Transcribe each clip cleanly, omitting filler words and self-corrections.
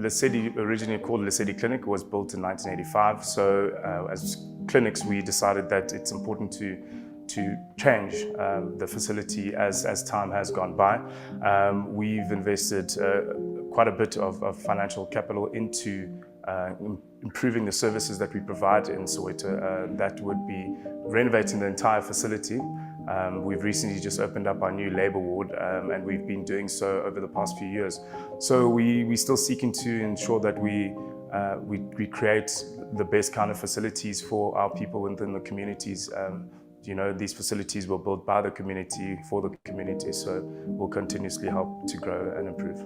Lesedi, originally called Lesedi Clinic, was built in 1985. So as clinics, we decided that it's important to change the facility as time has gone by. We've invested quite a bit of financial capital into improving the services that we provide in Soweto. That would be renovating the entire facility. We've recently just opened up our new labor ward, and we've been doing so over the past few years. So we're still seeking to ensure that we create the best kind of facilities for our people within the communities. You know, these facilities were built by the community, for the community, so we'll continuously help to grow and improve.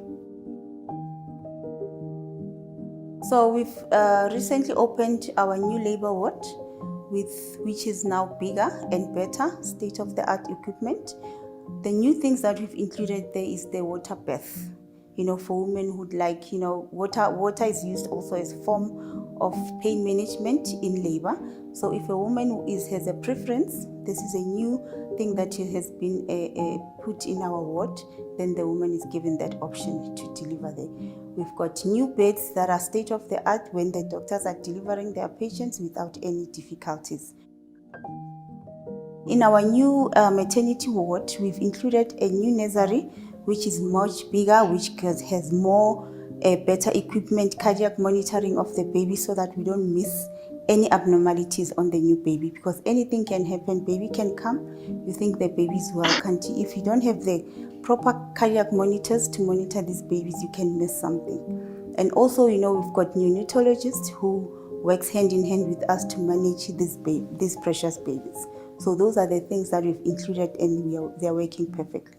So we've recently opened our new labor ward, which is now bigger and better, state-of-the-art equipment. The new things that we've included there is the water bath. You know, for women who'd like, you know, water is used also as a form of pain management in labor. So if a woman has a preference, this is a new thing that has been put in our ward, then the woman is given that option to deliver there. We've got new beds that are state of the art when the doctors are delivering their patients without any difficulties. In our new maternity ward, we've included a new nursery, which is much bigger, which has more better equipment, cardiac monitoring of the baby, so that we don't miss any abnormalities on the new baby, because anything can happen. Baby can come, you think the baby's well, can't you? If you don't have the proper cardiac monitors to monitor these babies, you can miss something. And also, you know, we've got neonatologists who works hand in hand with us to manage these precious babies. So those are the things that we've included, and they're working perfectly.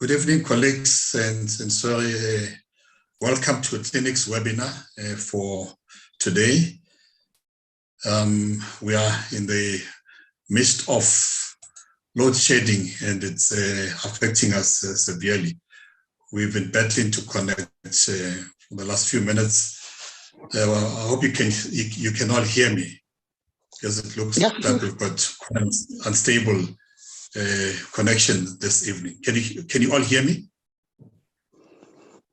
Good evening, colleagues, and sorry, welcome to a clinics webinar for today. We are in the midst of load shedding, and it's affecting us severely. We've been battling to connect for the last few minutes. I hope you can all hear me, because it looks like we've got quite unstable connection this evening. Can you all hear me?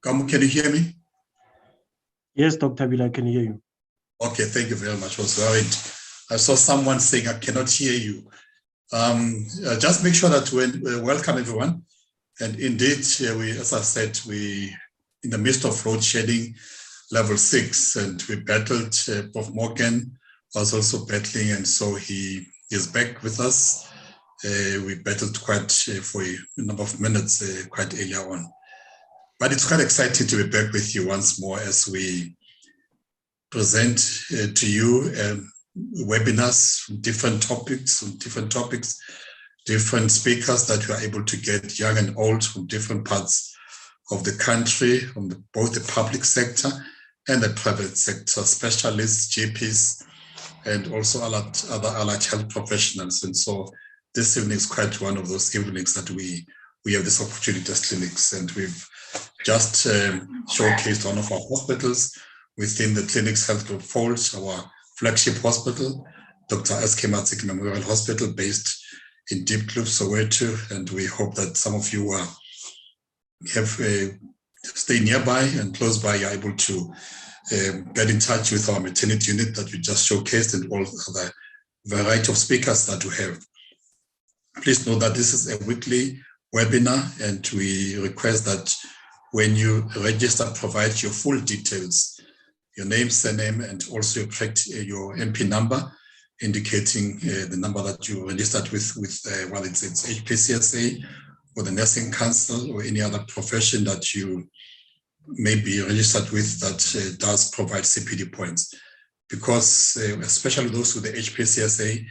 Kamu, can you hear me? Yes, Dr. Bill, I can hear you. Okay, thank you very much. I was worried. I saw someone saying I cannot hear you. Just make sure that we welcome everyone. And indeed, as I said, we in the midst of load shedding level 6, and we battled. Prof. Morgan was also battling, and so he is back with us. We battled quite for a number of minutes quite earlier on. But it's quite exciting to be back with you once more as we present to you webinars on different topics, different speakers that we are able to get, young and old, from different parts of the country, from both the public sector and the private sector, specialists, GPs, and also other allied health professionals. And so this evening is quite one of those evenings that we have this opportunity as clinics, and we've just showcased one of our hospitals within the Clinics Health Group fold, our flagship hospital, Dr. S.K. Matsiki Memorial Hospital, based in Deep Kloof, Soweto, and we hope that some of you have stay nearby and close by, are able to get in touch with our maternity unit that we just showcased, and all other variety of speakers that we have. Please know that this is a weekly webinar, and we request that when you register, provide your full details, your name, surname, and also your MP number, indicating the number that you registered with whether it's HPCSA or the Nursing Council or any other profession that you may be registered with that does provide CPD points. Because especially those with the HPCSA,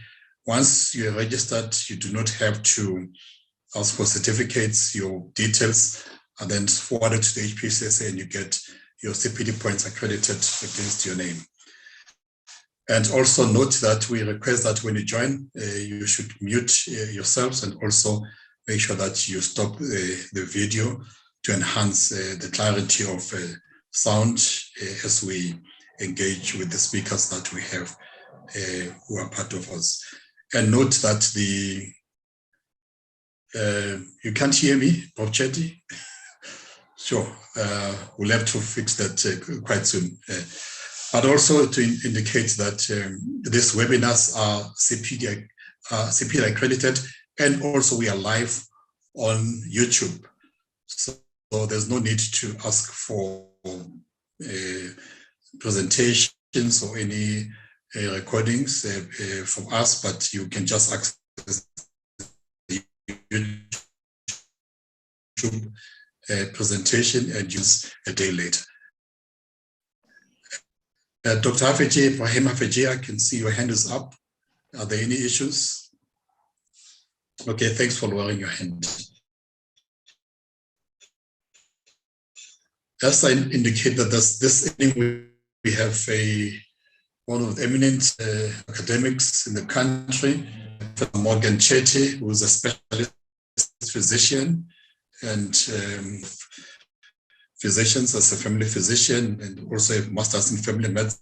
once you're registered, you do not have to ask for certificates. Your details are then forwarded to the HPCSA and you get your CPD points accredited against your name. And also note that we request that when you join, you should mute yourselves and also make sure that you stop the video to enhance the clarity of sound as we engage with the speakers that we have who are part of us. And note that you can't hear me, Prof. Chetty? Sure, we'll have to fix that quite soon. But also to indicate that these webinars are CPD accredited, and also we are live on YouTube. So there's no need to ask for presentations or any recordings from us, but you can just access the YouTube presentation and use a day later. Dr. Hafeji, Ibrahim Hafeji, I can see your hand is up. Are there any issues? Okay, thanks for lowering your hand. As I indicated, this evening we have one of the eminent academics in the country, Professor Morgan Chetty, who is a specialist physician and physicians as a family physician and also a master's in family medicine.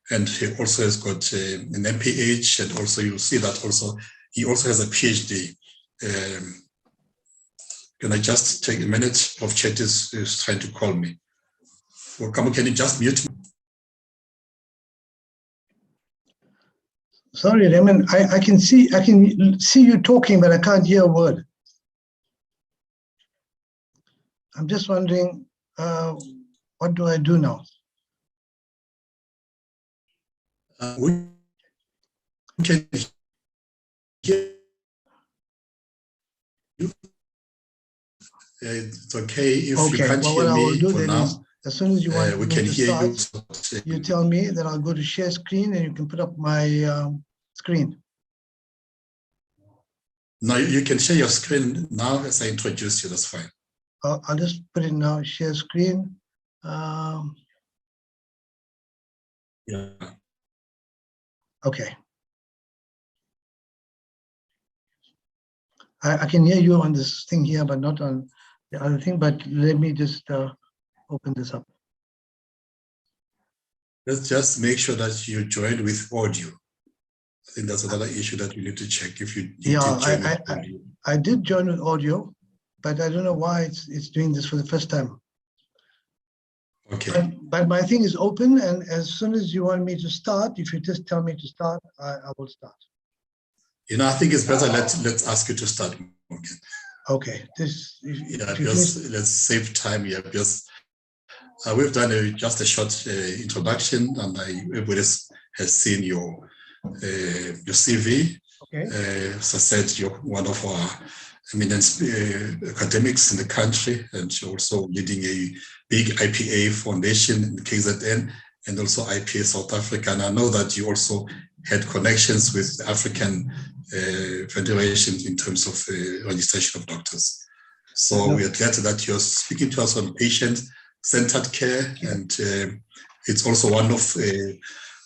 And he also has got an MPH, and also you'll see that also he also has a PhD. Can I just take a minute? Prof. Chetty is trying to call me. Well, come on, can you just mute me? Sorry, Raymond, I can see you talking, but I can't hear a word. I'm just wondering, what do I do now? We can hear you. It's okay if you can't hear me for now. As soon as you want we me can to hear start, you tell me, then I'll go to share screen and you can put up my screen. No, you can share your screen now as I introduce you, that's fine. I'll just put it now, share screen. Yeah. Okay. I can hear you on this thing here, but not on the other thing, but let me just open this up. Let's just make sure that you join with audio. I think that's another issue that we need to check if you did join with audio. I did join with audio, but I don't know why it's doing this for the first time. Okay. But my thing is open, and as soon as you want me to start, if you just tell me to start, I will start. You know, I think it's better let's ask you to start, Morgan. Okay. Because let's save time here. Because we've done just a short introduction, and everybody has seen your CV. Okay. As I said, you're one of our eminent academics in the country, and you're also leading a big IPA foundation in KZN and also IPA South Africa. And I know that you also had connections with the African federations in terms of registration of doctors. So we are glad that you're speaking to us on patient-centered care, and it's also one of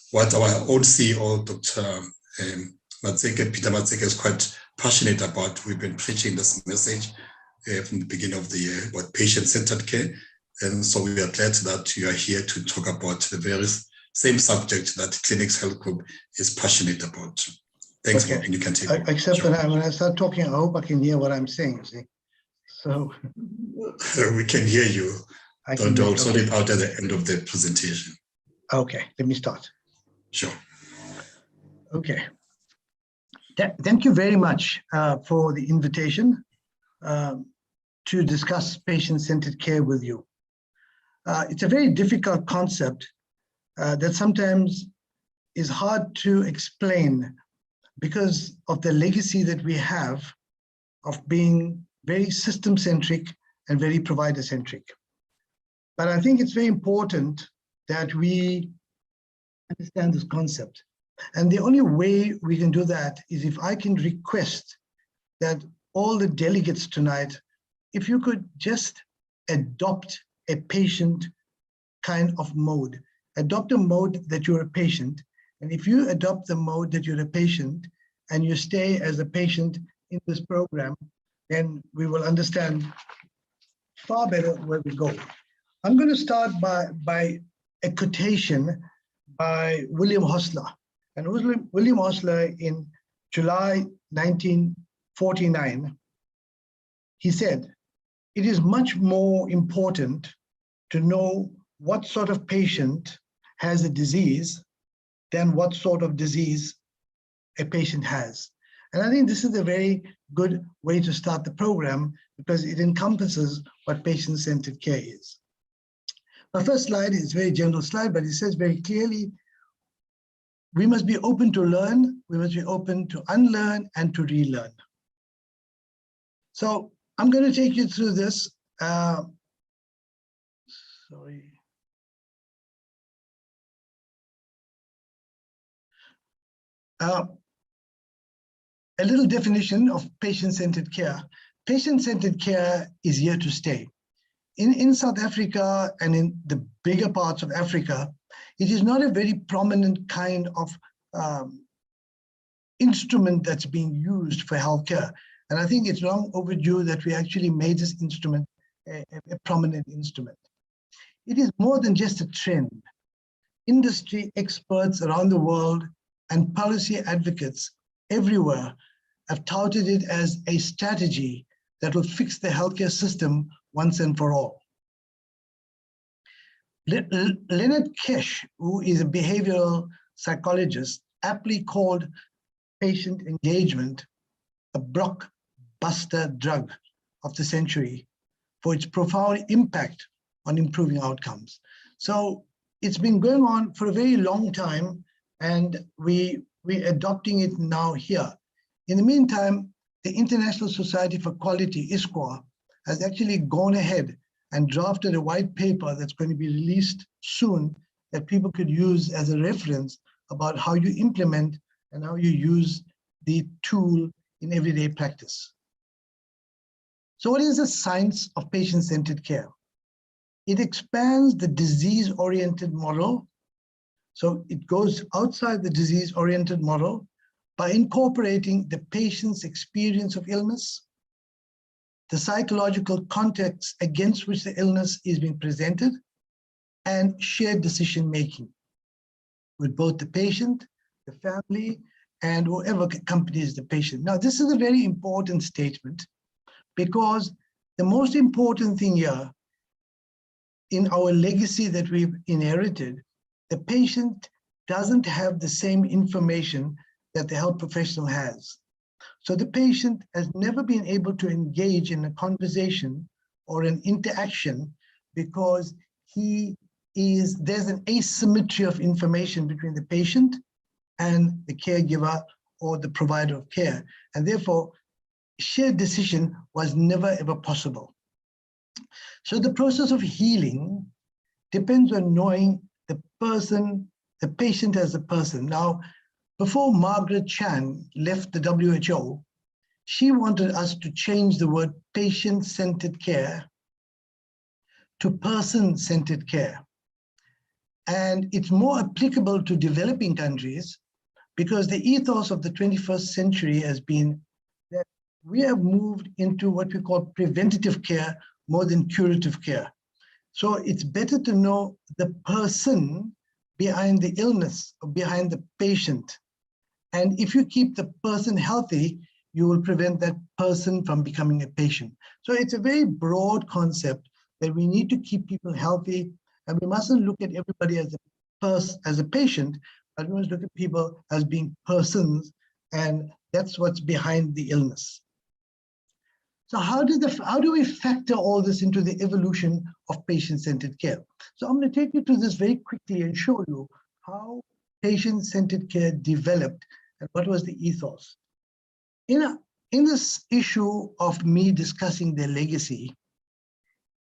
what our own CEO, Dr. Peter Matseke, is quite passionate about. We've been preaching this message from the beginning of the year about patient-centered care. And so we are glad that you are here to talk about the very same subject that Clinics Health Group is passionate about. Thanks, okay. Morgan. You can take it. Except when I start talking, I hope I can hear what I'm saying. See? So we can hear you. Don't sort it out at the end of the presentation. Okay, let me start. Sure. Okay. Thank you very much for the invitation to discuss patient-centered care with you. It's a very difficult concept that sometimes is hard to explain because of the legacy that we have of being very system-centric and very provider-centric. But I think it's very important that we understand this concept. And the only way we can do that is if I can request that all the delegates tonight, if you could just adopt a patient kind of mode, adopt a mode that you're a patient. And if you adopt the mode that you're a patient and you stay as a patient in this program, then we will understand far better where we go. I'm going to start by a quotation by William Hostler. And William Hostler in July 1949, he said, "It is much more important to know what sort of patient has a disease than what sort of disease a patient has." And I think this is a very good way to start the program because it encompasses what patient-centered care is. My first slide is a very general slide, but it says very clearly, we must be open to learn, we must be open to unlearn and to relearn. So I'm going to take you through this. Sorry. A little definition of patient-centered care. Patient-centered care is here to stay. In South Africa and in the bigger parts of Africa, it is not a very prominent kind of instrument that's being used for healthcare. And I think it's long overdue that we actually made this instrument a prominent instrument. It is more than just a trend. Industry experts around the world and policy advocates everywhere have touted it as a strategy that will fix the healthcare system once and for all. Leonard Kesh, who is a behavioral psychologist, aptly called patient engagement a blockbuster drug of the century for its profound impact on improving outcomes. So it's been going on for a very long time, and we're adopting it now here. In the meantime, the International Society for Quality, ISQA, has actually gone ahead and drafted a white paper that's going to be released soon that people could use as a reference about how you implement and how you use the tool in everyday practice. So what is the science of patient-centered care? It expands the disease-oriented model. So it goes outside the disease-oriented model by incorporating the patient's experience of illness, the psychological context against which the illness is being presented, and shared decision-making with both the patient, the family, and whoever accompanies the patient. Now, this is a very important statement because the most important thing here in our legacy that we've inherited, the patient doesn't have the same information that the health professional has. So the patient has never been able to engage in a conversation or an interaction because there's an asymmetry of information between the patient and the caregiver or the provider of care. And therefore, shared decision was never ever possible. So the process of healing depends on knowing the person, the patient as a person. Now, before Margaret Chan left the WHO, she wanted us to change the word patient-centered care to person-centered care. And it's more applicable to developing countries because the ethos of the 21st century has been that we have moved into what we call preventative care more than curative care. So it's better to know the person behind the illness or behind the patient. And if you keep the person healthy, you will prevent that person from becoming a patient. So it's a very broad concept that we need to keep people healthy, and we mustn't look at everybody as a patient, but we must look at people as being persons, and that's what's behind the illness. So how do we factor all this into the evolution of patient-centered care? So I'm going to take you through this very quickly and show you how patient-centered care developed and what was the ethos. In in this issue of me discussing their legacy,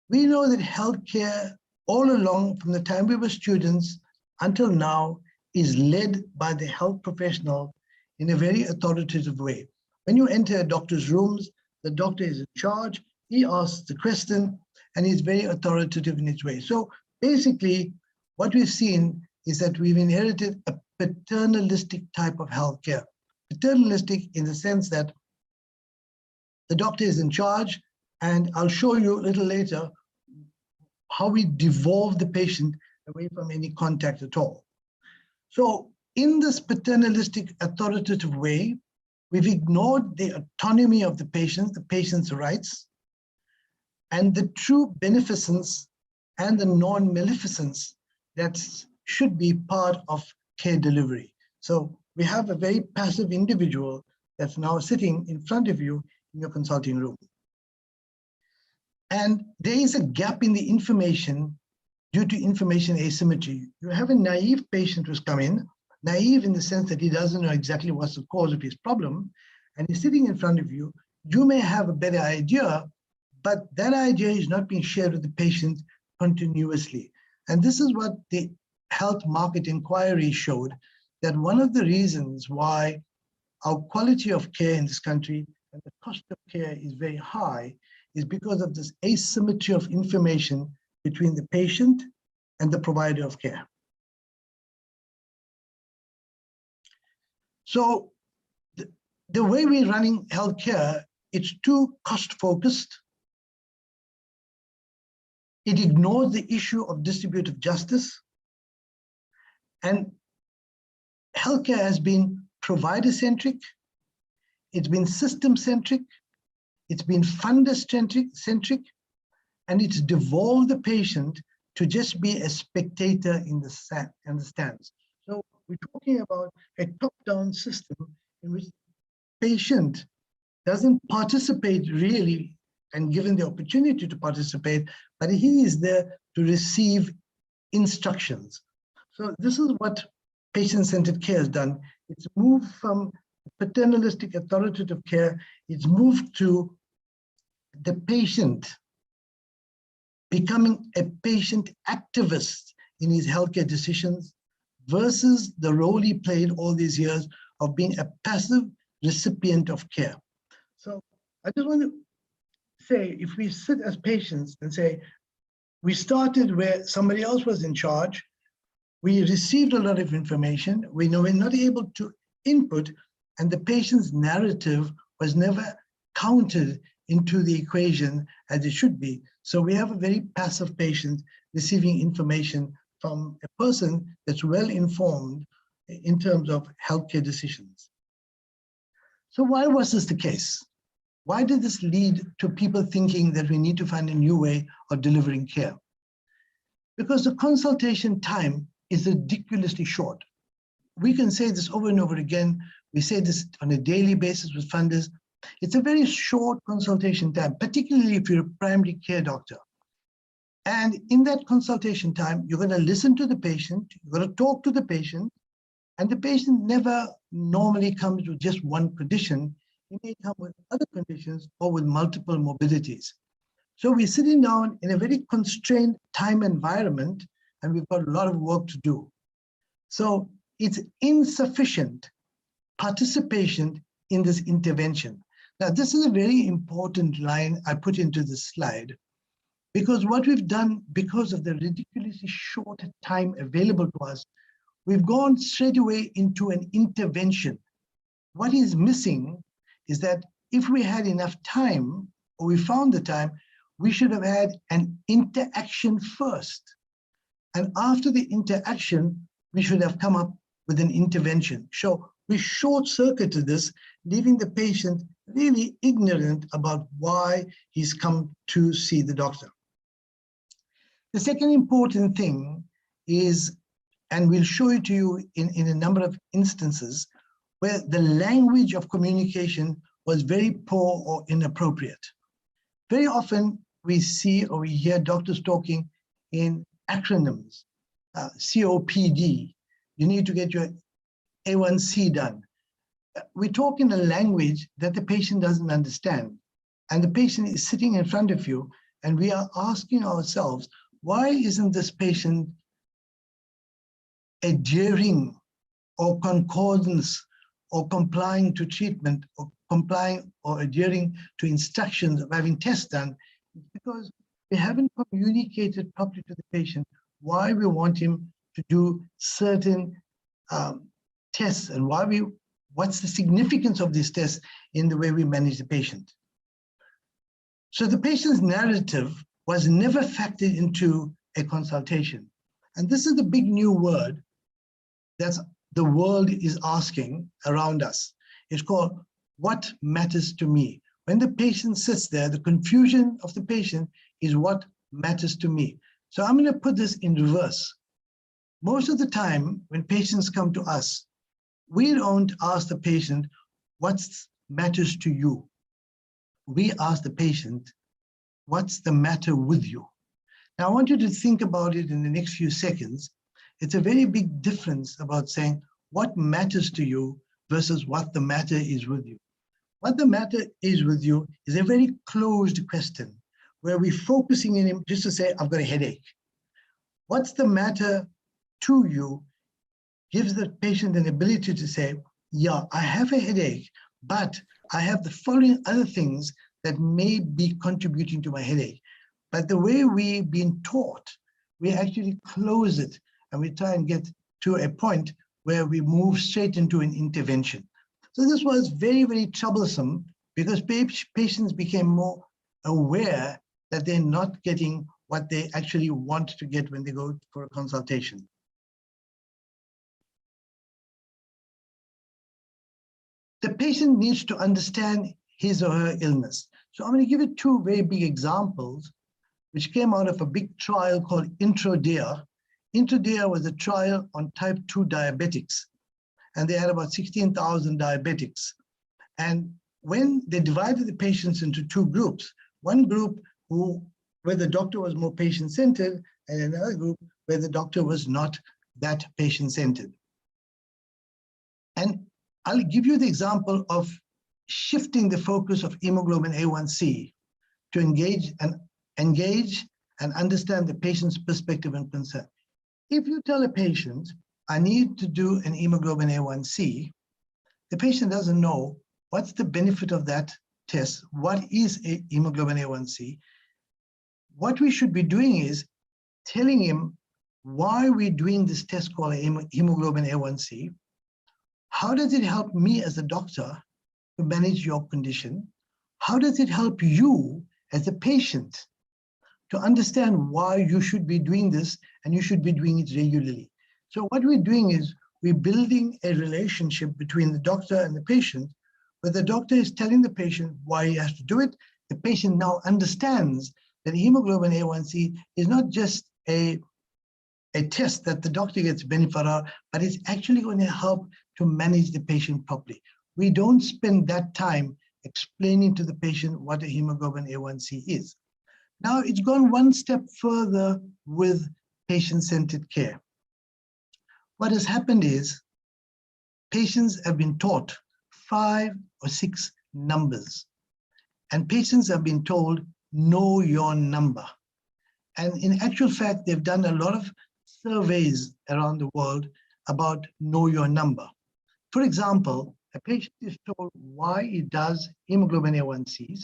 we know that healthcare all along from the time we were students until now is led by the health professional in a very authoritative way. When you enter a doctor's rooms, the doctor is in charge, he asks the question, and he's very authoritative in its way. So basically, what we've seen is that we've inherited a paternalistic type of healthcare. Paternalistic in the sense that the doctor is in charge, and I'll show you a little later how we devolve the patient away from any contact at all. So in this paternalistic authoritative way, we've ignored the autonomy of the patient's rights, and the true beneficence and the non-maleficence that should be part of care delivery. So we have a very passive individual that's now sitting in front of you in your consulting room. And there is a gap in the information due to information asymmetry. You have a naive patient who's come in, naive in the sense that he doesn't know exactly what's the cause of his problem, and he's sitting in front of you. You may have a better idea, but that idea is not being shared with the patient continuously. And this is what the health market inquiry showed, that one of the reasons why our quality of care in this country and the cost of care is very high is because of this asymmetry of information between the patient and the provider of care. So the way we're running healthcare, it's too cost-focused. It ignores the issue of distributive justice. And healthcare has been provider-centric, it's been system-centric, it's been funder-centric, and it's devolved the patient to just be a spectator in the stands. So we're talking about a top-down system in which the patient doesn't participate really and given the opportunity to participate, but he is there to receive instructions. So this is what patient-centered care has done. It's moved from paternalistic authoritative care, it's moved to the patient becoming a patient activist in his healthcare decisions versus the role he played all these years of being a passive recipient of care. So I just want to say, if we sit as patients and say, we started where somebody else was in charge, we received a lot of information, we know we're not able to input, and the patient's narrative was never counted into the equation as it should be. So we have a very passive patient receiving information from a person that's well informed in terms of healthcare decisions. So why was this the case? Why did this lead to people thinking that we need to find a new way of delivering care? Because the consultation time is ridiculously short. We can say this over and over again. We say this on a daily basis with funders. It's a very short consultation time, particularly if you're a primary care doctor. And in that consultation time, you're going to listen to the patient, you're going to talk to the patient, and the patient never normally comes with just one condition. He may come with other conditions or with multiple morbidities. So we're sitting down in a very constrained time environment, and we've got a lot of work to do. So it's insufficient participation in this intervention. Now, this is a very important line I put into this slide, because what we've done, because of the ridiculously short time available to us, we've gone straight away into an intervention. What is missing is that if we had enough time, or we found the time, we should have had an interaction first. And after the interaction, we should have come up with an intervention. So we short-circuited this, leaving the patient really ignorant about why he's come to see the doctor. The second important thing is, and we'll show it to you in a number of instances, where the language of communication was very poor or inappropriate. Very often we see or we hear doctors talking in acronyms, COPD, you need to get your A1C done. we talk in a language that the patient doesn't understand. And the patient is sitting in front of you, and we are asking ourselves, why isn't this patient adhering or concordance or complying to treatment or complying or adhering to instructions of having tests done? It's because we haven't communicated properly to the patient why we want him to do certain tests and what's the significance of these tests in the way we manage the patient. So the patient's narrative was never factored into a consultation. And this is the big new word that the world is asking around us. It's called, what matters to me? When the patient sits there, the confusion of the patient is what matters to me. So I'm going to put this in reverse. Most of the time, when patients come to us, we don't ask the patient, what matters to you? We ask the patient, what's the matter with you? Now, I want you to think about it in the next few seconds. It's a very big difference about saying what matters to you versus what the matter is with you. What the matter is with you is a very closed question where we're focusing in him just to say, I've got a headache. What's the matter to you gives the patient an ability to say, yeah, I have a headache, but I have the following other things that may be contributing to my headache. But the way we've been taught, we actually close it and we try and get to a point where we move straight into an intervention. So this was very, very troublesome because patients became more aware that they're not getting what they actually want to get when they go for a consultation. The patient needs to understand his or her illness. So I'm going to give you two very big examples which came out of a big trial called INTRODEA. INTRODEA was a trial on type 2 diabetics, and they had about 16,000 diabetics. And when they divided the patients into two groups, one group where the doctor was more patient-centered, and another group where the doctor was not that patient-centered. And I'll give you the example of shifting the focus of hemoglobin A1C to engage and understand the patient's perspective and concern. If you tell a patient, I need to do an hemoglobin A1C, the patient doesn't know what's the benefit of that test, what is a hemoglobin A1C. What we should be doing is telling him why we're doing this test called hemoglobin A1C. How does it help me as a doctor to manage your condition? How does it help you as a patient to understand why you should be doing this and you should be doing it regularly? So what we're doing is we're building a relationship between the doctor and the patient, where the doctor is telling the patient why he has to do it. The patient now understands that hemoglobin A1C is not just a test that the doctor gets benefit of, but it's actually going to help to manage the patient properly. We don't spend that time explaining to the patient what a hemoglobin A1C is. Now it's gone one step further with patient-centered care. What has happened is patients have been taught 5 or 6 numbers, and patients have been told, know your number. And in actual fact, they've done a lot of surveys around the world about know your number. For example, a patient is told why he does hemoglobin A1Cs,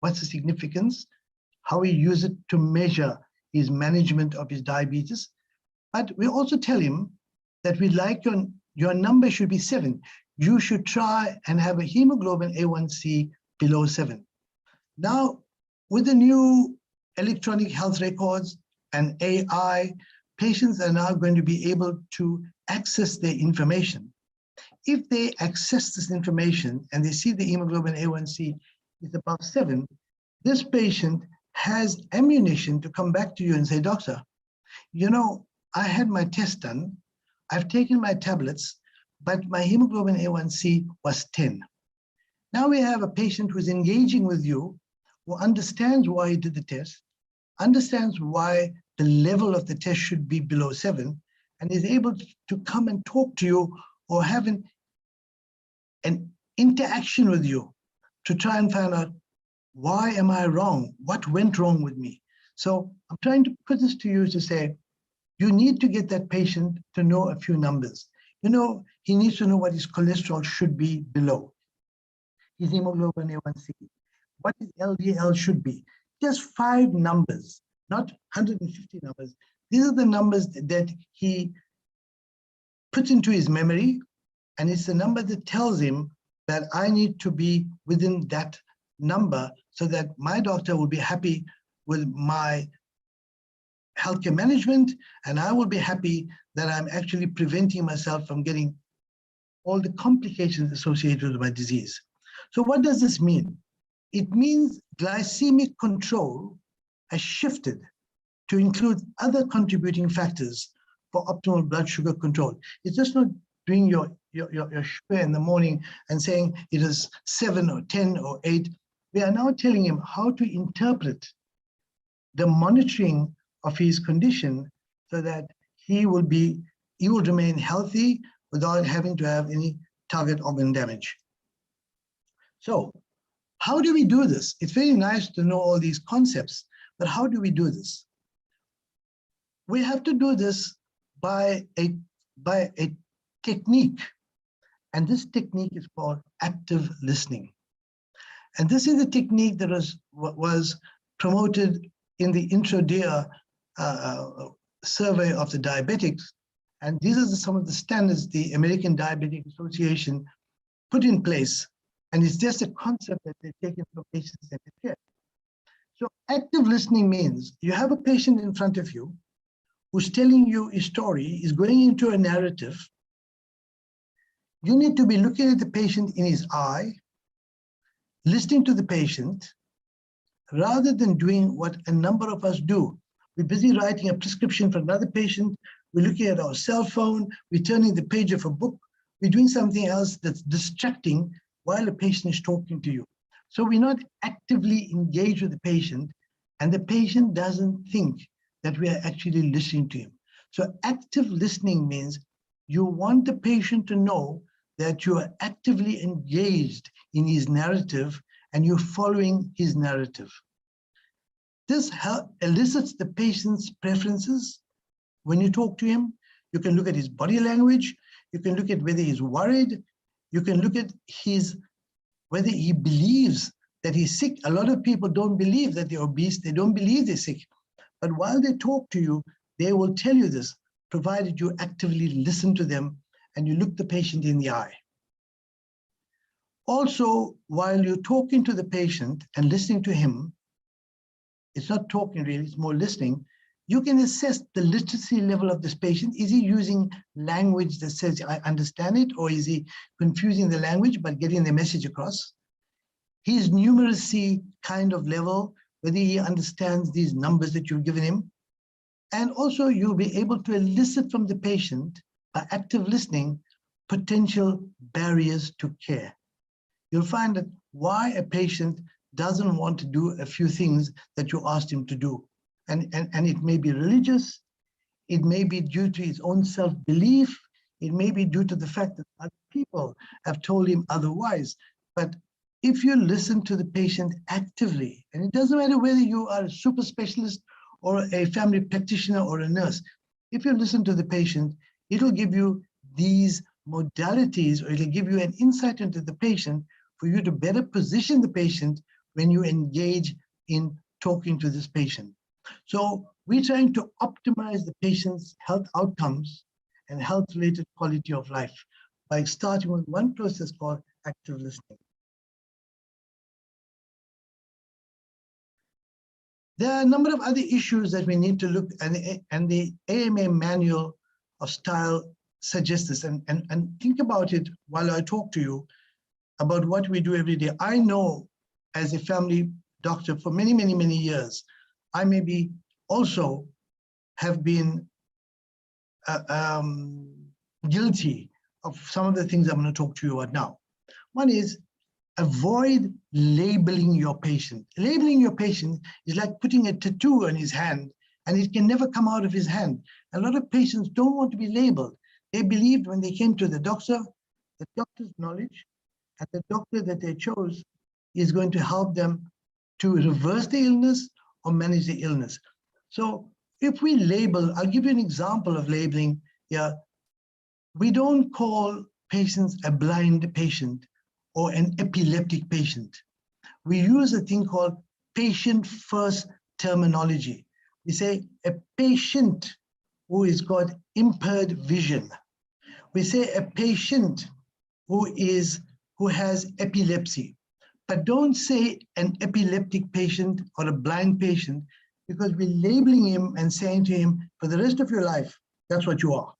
what's the significance, how he uses it to measure his management of his diabetes. But we also tell him that we like your number should be 7. You should try and have a hemoglobin A1C below 7. Now, with the new electronic health records and AI, patients are now going to be able to access their information. If they access this information and they see the hemoglobin A1C is above 7, this patient has ammunition to come back to you and say, doctor, you know, I had my test done, I've taken my tablets, but my hemoglobin A1C was 10. Now we have a patient who's engaging with you, who understands why he did the test, understands why the level of the test should be below 7, and is able to come and talk to you or have an interaction with you to try and find out, why am I wrong? What went wrong with me? So I'm trying to put this to you to say, you need to get that patient to know a few numbers. You know, he needs to know what his cholesterol should be below, his hemoglobin A1C, what his LDL should be. Just 5 numbers, not 150 numbers. These are the numbers that he puts into his memory, and it's the number that tells him that I need to be within that number so that my doctor will be happy with my healthcare management, and I will be happy that I'm actually preventing myself from getting all the complications associated with my disease. So what does this mean? It means glycemic control has shifted to include other contributing factors for optimal blood sugar control. It's just not doing your sugar in the morning and saying it is 7 or 10 or 8. We are now telling him how to interpret the monitoring of his condition so that he will remain healthy without having to have any target organ damage. So how do we do this? It's very nice to know all these concepts, but how do we do this? We have to do this by a technique, and this technique is called active listening. And this is a technique that was promoted in the Intro-DEAR survey of the diabetics. And these are some of the standards the American Diabetic Association put in place. And it's just a concept that they've taken from patient-centered care. So active listening means you have a patient in front of you who's telling you a story, is going into a narrative. You need to be looking at the patient in his eye, listening to the patient, rather than doing what a number of us do. We're busy writing a prescription for another patient, we're looking at our cell phone, we're turning the page of a book, we're doing something else that's distracting while the patient is talking to you. So we're not actively engaged with the patient, and the patient doesn't think that we are actually listening to him. So active listening means you want the patient to know that you are actively engaged in his narrative and you're following his narrative. This elicits the patient's preferences. When you talk to him, you can look at his body language, you can look at whether he's worried, you can look at whether he believes that he's sick. A lot of people don't believe that they're obese, they don't believe they're sick. But while they talk to you, they will tell you this, provided you actively listen to them and you look the patient in the eye. Also, while you're talking to the patient and listening to him, it's not talking really, it's more listening, you can assess the literacy level of this patient. Is he using language that says, I understand it, or is he confusing the language but getting the message across? His numeracy kind of level, whether he understands these numbers that you've given him. And also you'll be able to elicit from the patient, by active listening, potential barriers to care. You'll find that why a patient doesn't want to do a few things that you asked him to do. And it may be religious, it may be due to his own self-belief, it may be due to the fact that other people have told him otherwise. But if you listen to the patient actively, and it doesn't matter whether you are a super specialist or a family practitioner or a nurse, if you listen to the patient, it'll give you these modalities, or it'll give you an insight into the patient for you to better position the patient when you engage in talking to this patient. So we're trying to optimize the patient's health outcomes and health-related quality of life by starting with one process called active listening. There are a number of other issues that we need to look at, and the AMA manual of style suggests this. And think about it while I talk to you about what we do every day. I know as a family doctor for many, many, many years, I maybe also have been guilty of some of the things I'm going to talk to you about now. One is avoid labeling your patient. Labeling your patient is like putting a tattoo on his hand and it can never come out of his hand. A lot of patients don't want to be labeled. They believed when they came to the doctor's knowledge And the doctor that they chose is going to help them to reverse the illness or manage the illness. So if we label, I'll give you an example of labeling here. We don't call patients a blind patient or an epileptic patient. We use a thing called patient-first terminology. We say a patient who has got impaired vision. We say a patient who has epilepsy, but don't say an epileptic patient or a blind patient, because we're labeling him and saying to him, for the rest of your life, that's what you are.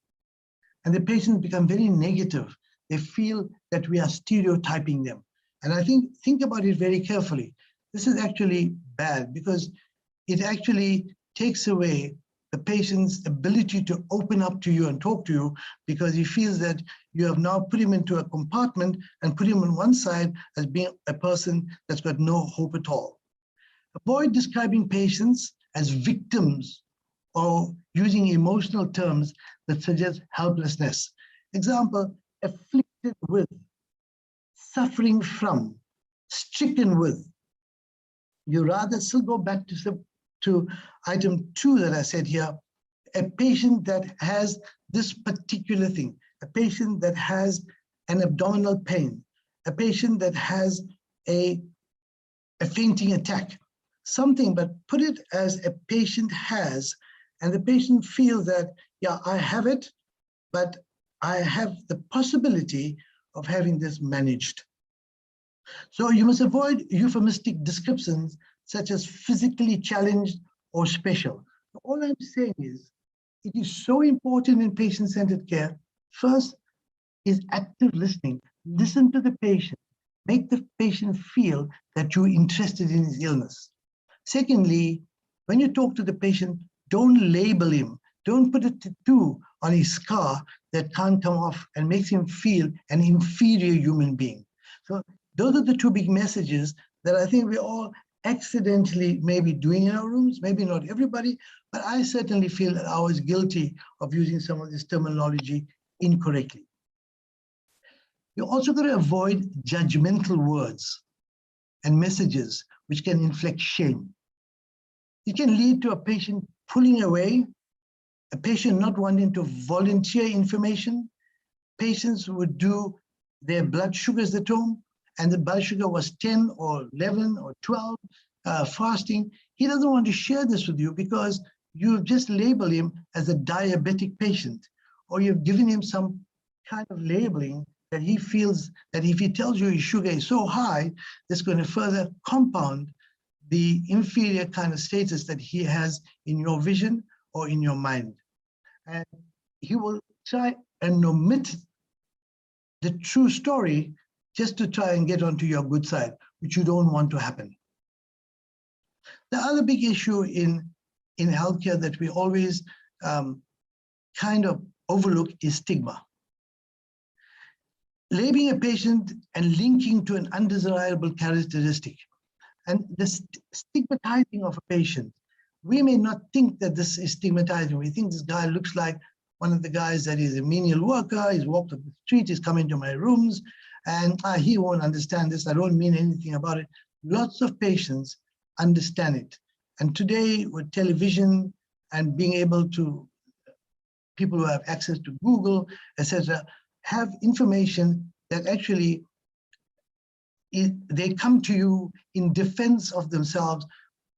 And the patients become very negative. They feel that we are stereotyping them. And I think about it very carefully. This is actually bad, because it actually takes away the patient's ability to open up to you and talk to you, because he feels that you have now put him into a compartment and put him on one side as being a person that's got no hope at all. Avoid describing patients as victims or using emotional terms that suggest helplessness. Example, afflicted with, suffering from, stricken with. You rather still go back to item 2 that I said here, a patient that has this particular thing, a patient that has an abdominal pain, a patient that has a fainting attack, something, but put it as a patient has, and the patient feels that, yeah, I have it, but I have the possibility of having this managed. So you must avoid euphemistic descriptions such as physically challenged or special. All I'm saying is, it is so important in patient-centered care. First is active listening. Listen to the patient. Make the patient feel that you're interested in his illness. Secondly, when you talk to the patient, don't label him. Don't put a tattoo on his scar that can't come off and makes him feel an inferior human being. So those are the 2 big messages that I think we all accidentally maybe doing in our rooms, maybe not everybody, but I certainly feel that I was guilty of using some of this terminology incorrectly. You also got to avoid judgmental words and messages which can inflict shame. It can lead to a patient pulling away, a patient not wanting to volunteer information. Patients would do their blood sugars at home, and the blood sugar was 10 or 11 or 12, fasting. He doesn't want to share this with you because you've just labeled him as a diabetic patient, or you've given him some kind of labeling that he feels that if he tells you his sugar is so high, that's going to further compound the inferior kind of status that he has in your vision or in your mind. And he will try and omit the true story just to try and get onto your good side, which you don't want to happen. The other big issue in healthcare that we always kind of overlook is stigma. Labeling a patient and linking to an undesirable characteristic. And the stigmatizing of a patient. We may not think that this is stigmatizing. We think this guy looks like one of the guys that is a menial worker. He's walked up the street, he's come into my rooms, and he won't understand this. I don't mean anything about it. Lots of patients understand it. And today with television and being able to, people who have access to Google, etc., have information that actually they come to you in defense of themselves,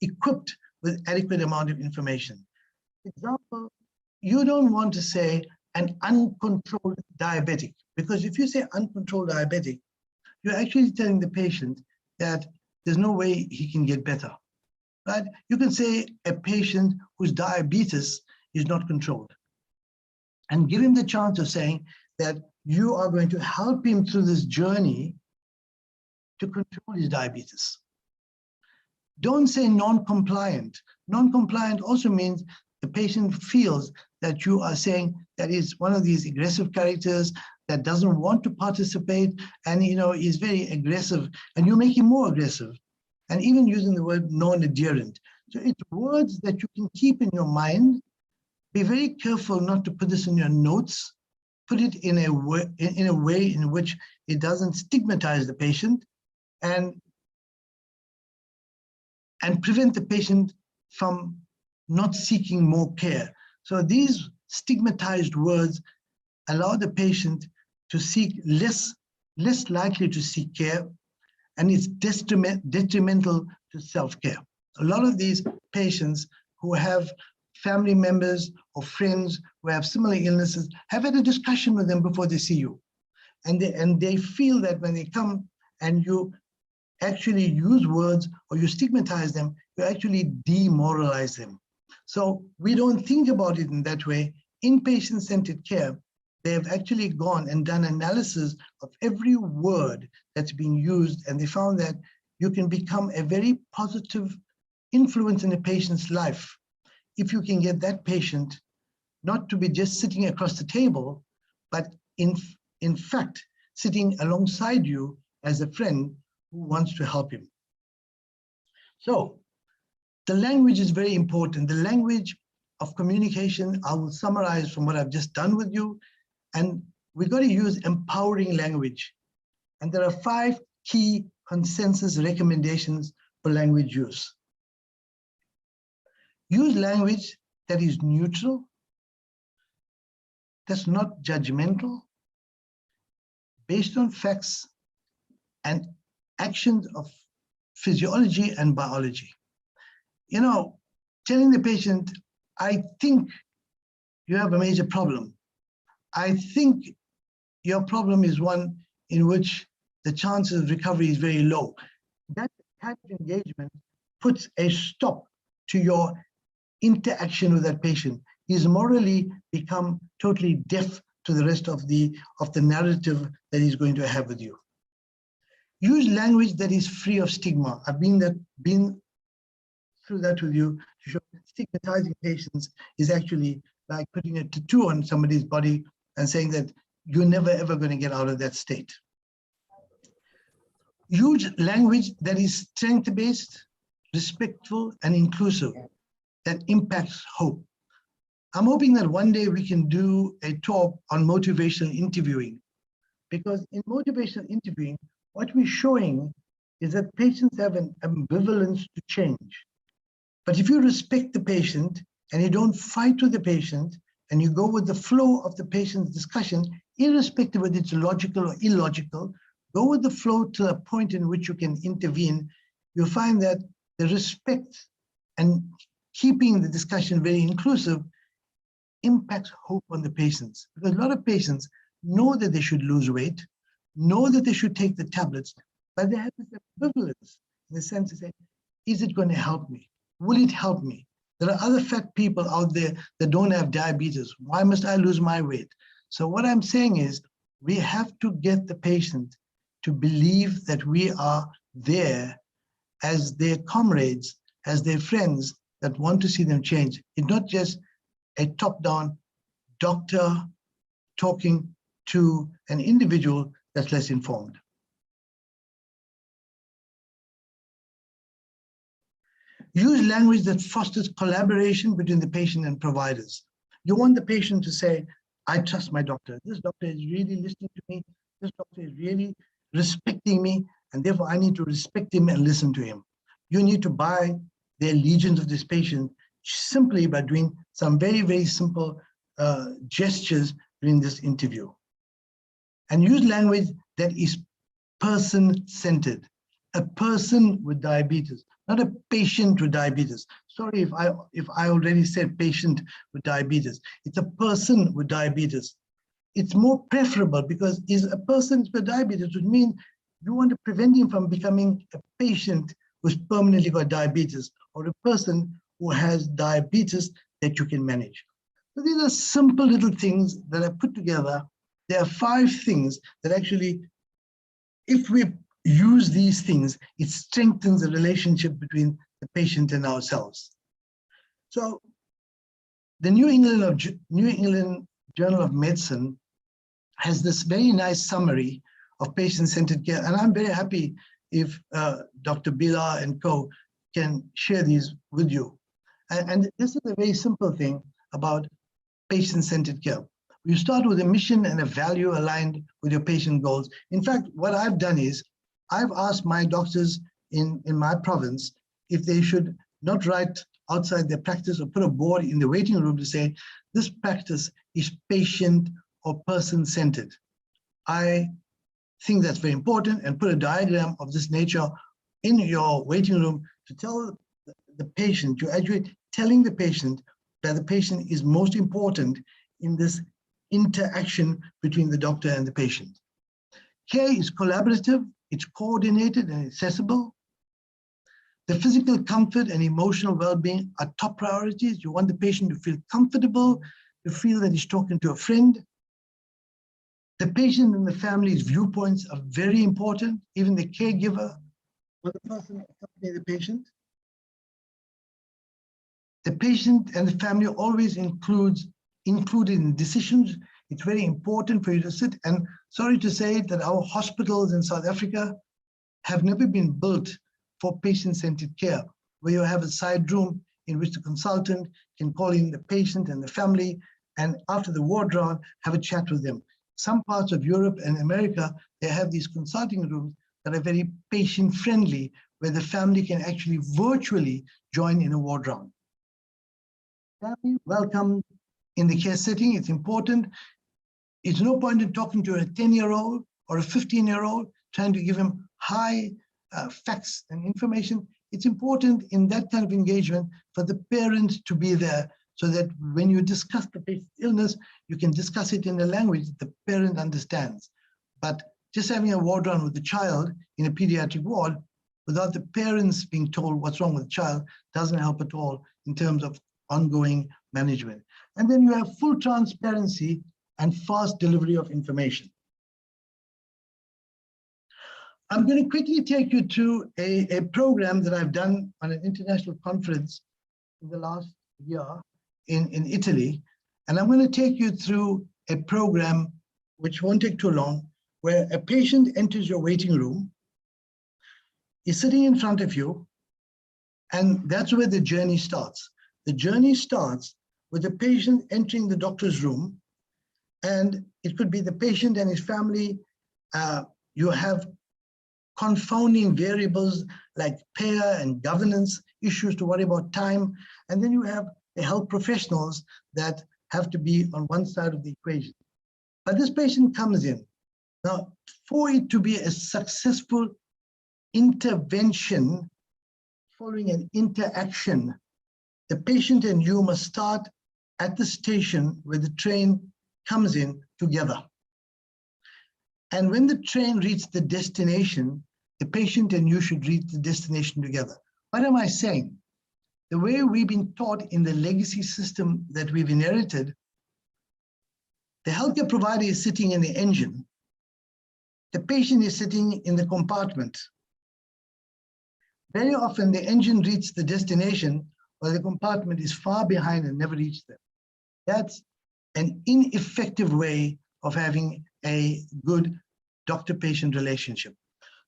equipped with adequate amount of information. For example, you don't want to say an uncontrolled diabetic, because if you say uncontrolled diabetic, you're actually telling the patient that there's no way he can get better, right? You can say a patient whose diabetes is not controlled, and give him the chance of saying that you are going to help him through this journey to control his diabetes. Don't say non-compliant. Non-compliant also means the patient feels that you are saying that is one of these aggressive characters that doesn't want to participate, and is very aggressive, and you make him more aggressive. And even using the word non-adherent. So it's words that you can keep in your mind. Be very careful not to put this in your notes, put it in a way in which it doesn't stigmatize the patient and prevent the patient from not seeking more care. So these stigmatized words allow the patient to seek less likely to seek care, and it's detrimental to self-care. A lot of these patients who have family members or friends who have similar illnesses have had a discussion with them before they see you. And they feel that when they come and you actually use words or you stigmatize them, you actually demoralize them. So we don't think about it in that way. In patient-centered care, they have actually gone and done analysis of every word that's being used, and they found that you can become a very positive influence in a patient's life if you can get that patient not to be just sitting across the table, but in fact, sitting alongside you as a friend who wants to help him. So the language is very important. The language of communication, I will summarize from what I've just done with you. And we've got to use empowering language. And there are 5 key consensus recommendations for language use. Use language that is neutral, that's not judgmental, based on facts and actions of physiology and biology. You know, telling the patient, I think you have a major problem. I think your problem is one in which the chances of recovery is very low. That type of engagement puts a stop to your interaction with that patient. He's morally become totally deaf to the rest of the narrative that he's going to have with you. Use language that is free of stigma. I've been through that with you to show that stigmatizing patients is actually like putting a tattoo on somebody's body and saying that you're never ever going to get out of that state. Use language that is strength-based, respectful, and inclusive, that impacts hope. I'm hoping that one day we can do a talk on motivational interviewing, because in motivational interviewing, what we're showing is that patients have an ambivalence to change. But if you respect the patient and you don't fight with the patient and you go with the flow of the patient's discussion, irrespective of whether it's logical or illogical, go with the flow to a point in which you can intervene, you'll find that the respect and keeping the discussion very inclusive impacts hope on the patients. Because a lot of patients know that they should lose weight, know that they should take the tablets, but they have this ambivalence in the sense to say, is it going to help me? Will it help me? There are other fat people out there that don't have diabetes. Why must I lose my weight? So what I'm saying is we have to get the patient to believe that we are there as their comrades, as their friends that want to see them change. It's not just a top-down doctor talking to an individual that's less informed. Use language that fosters collaboration between the patient and providers. You want the patient to say, I trust my doctor. This doctor is really listening to me. This doctor is really respecting me, and therefore I need to respect him and listen to him. You need to buy the allegiance of this patient simply by doing some very, very simple gestures during this interview. And use language that is person-centered. A person with diabetes, not a patient with diabetes. Sorry if I already said patient with diabetes. It's a person with diabetes. It's more preferable because is a person with diabetes would mean you want to prevent him from becoming a patient who's permanently got diabetes, or a person who has diabetes that you can manage. So these are simple little things that I put together. There are 5 things that actually, if we use these things, it strengthens the relationship between the patient and ourselves. So the New England Journal of Medicine has this very nice summary of patient-centered care, and I'm very happy if Dr. Bila and co can share these with you. And this is a very simple thing about patient-centered care. You start with a mission and a value aligned with your patient goals. In fact, what I've done is I've asked my doctors in my province if they should not write outside their practice or put a board in the waiting room to say, this practice is patient or person-centered. I think that's very important, and put a diagram of this nature in your waiting room to tell the patient, you're actually telling the patient that the patient is most important in this interaction between the doctor and the patient. Care is collaborative, it's coordinated and accessible. The physical comfort and emotional well-being are top priorities. You want the patient to feel comfortable, to feel that he's talking to a friend. The patient and the family's viewpoints are very important. Even the caregiver or the person accompanying the patient. The patient and the family always included in decisions. It's very important for you to sit. And sorry to say that our hospitals in South Africa have never been built for patient-centered care, where you have a side room in which the consultant can call in the patient and the family, and after the ward round, have a chat with them. Some parts of Europe and America, they have these consulting rooms that are very patient-friendly, where the family can actually virtually join in a ward round. Family welcome in the care setting, it's important. It's no point in talking to a 10-year-old or a 15-year-old, trying to give him high facts and information. It's important in that kind of engagement for the parent to be there, so that when you discuss the patient's illness, you can discuss it in a language that the parent understands. But just having a ward round with the child in a pediatric ward without the parents being told what's wrong with the child doesn't help at all in terms of ongoing management. And then you have full transparency and fast delivery of information. I'm going to quickly take you to a program that I've done on an international conference in the last year in Italy. And I'm going to take you through a program which won't take too long, where a patient enters your waiting room, is sitting in front of you, and that's where the journey starts. The journey starts with the patient entering the doctor's room, and it could be the patient and his family. You have confounding variables like payer and governance issues to worry about, time. And then you have the health professionals that have to be on one side of the equation. But this patient comes in. Now, for it to be a successful intervention following an interaction, the patient and you must start at the station where the train comes in together. And when the train reaches the destination, the patient and you should reach the destination together. What am I saying? The way we've been taught in the legacy system that we've inherited, the healthcare provider is sitting in the engine. The patient is sitting in the compartment. Very often the engine reaches the destination while the compartment is far behind and never reached them. That's an ineffective way of having a good doctor-patient relationship.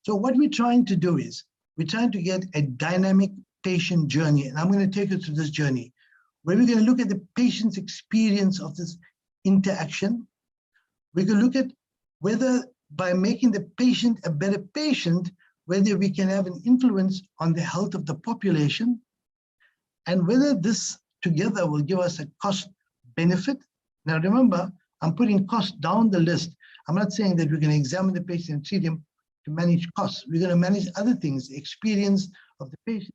So what we're trying to do is, we're trying to get a dynamic patient journey, and I'm going to take you through this journey, where we're going to look at the patient's experience of this interaction. We can look at whether by making the patient a better patient, whether we can have an influence on the health of the population, and whether this together will give us a cost benefit. Now remember, I'm putting cost down the list. I'm not saying that we're going to examine the patient and treat him to manage costs. We're going to manage other things, the experience of the patient,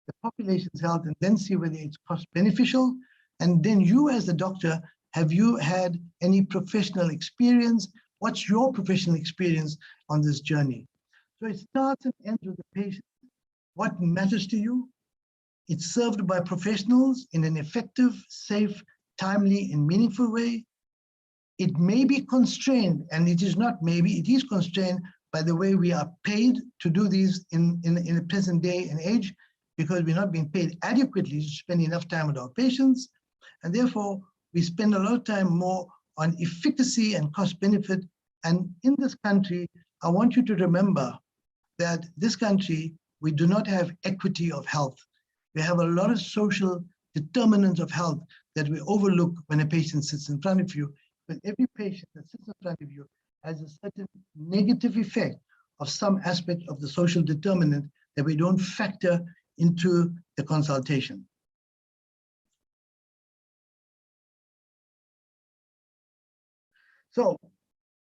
the population's health, and then see whether it's cost beneficial. And then you as the doctor, have you had any professional experience? What's your professional experience on this journey? So it starts and ends with the patient. What matters to you? It's served by professionals in an effective, safe, timely, and meaningful way. It may be constrained, and it is not maybe, it is constrained by the way we are paid to do these in the present day and age, because we're not being paid adequately to spend enough time with our patients. And therefore, we spend a lot of time more on efficacy and cost benefit. And in this country, I want you to remember that this country, we do not have equity of health. We have a lot of social determinants of health that we overlook when a patient sits in front of you. But every patient that sits in front of you has a certain negative effect of some aspect of the social determinant that we don't factor into the consultation. So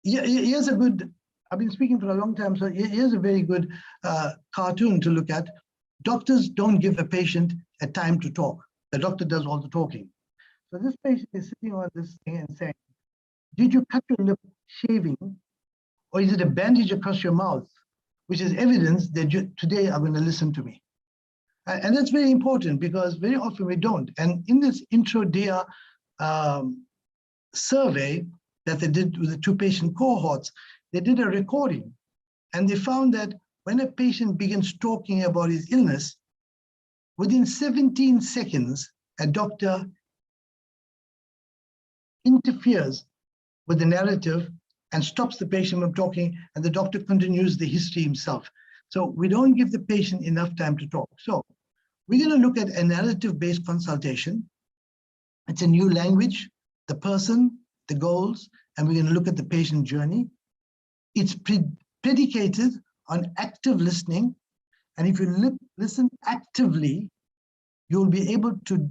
here's a good, I've been speaking for a long time, so here's a very good cartoon to look at. Doctors don't give a patient a time to talk. The doctor does all the talking. So this patient is sitting on this thing and saying, did you cut your lip shaving, or is it a bandage across your mouth, which is evidence that you today are going to listen to me? And that's very important because very often we don't. And in this intro dia survey that they did with the 2 patient cohorts, they did a recording, and they found that when a patient begins talking about his illness, within 17 seconds, a doctor interferes with the narrative and stops the patient from talking, and the doctor continues the history himself. So we don't give the patient enough time to talk. So we're going to look at a narrative-based consultation. It's a new language, the person, the goals, and we're going to look at the patient journey. It's predicated on active listening. And if you listen actively, you'll be able to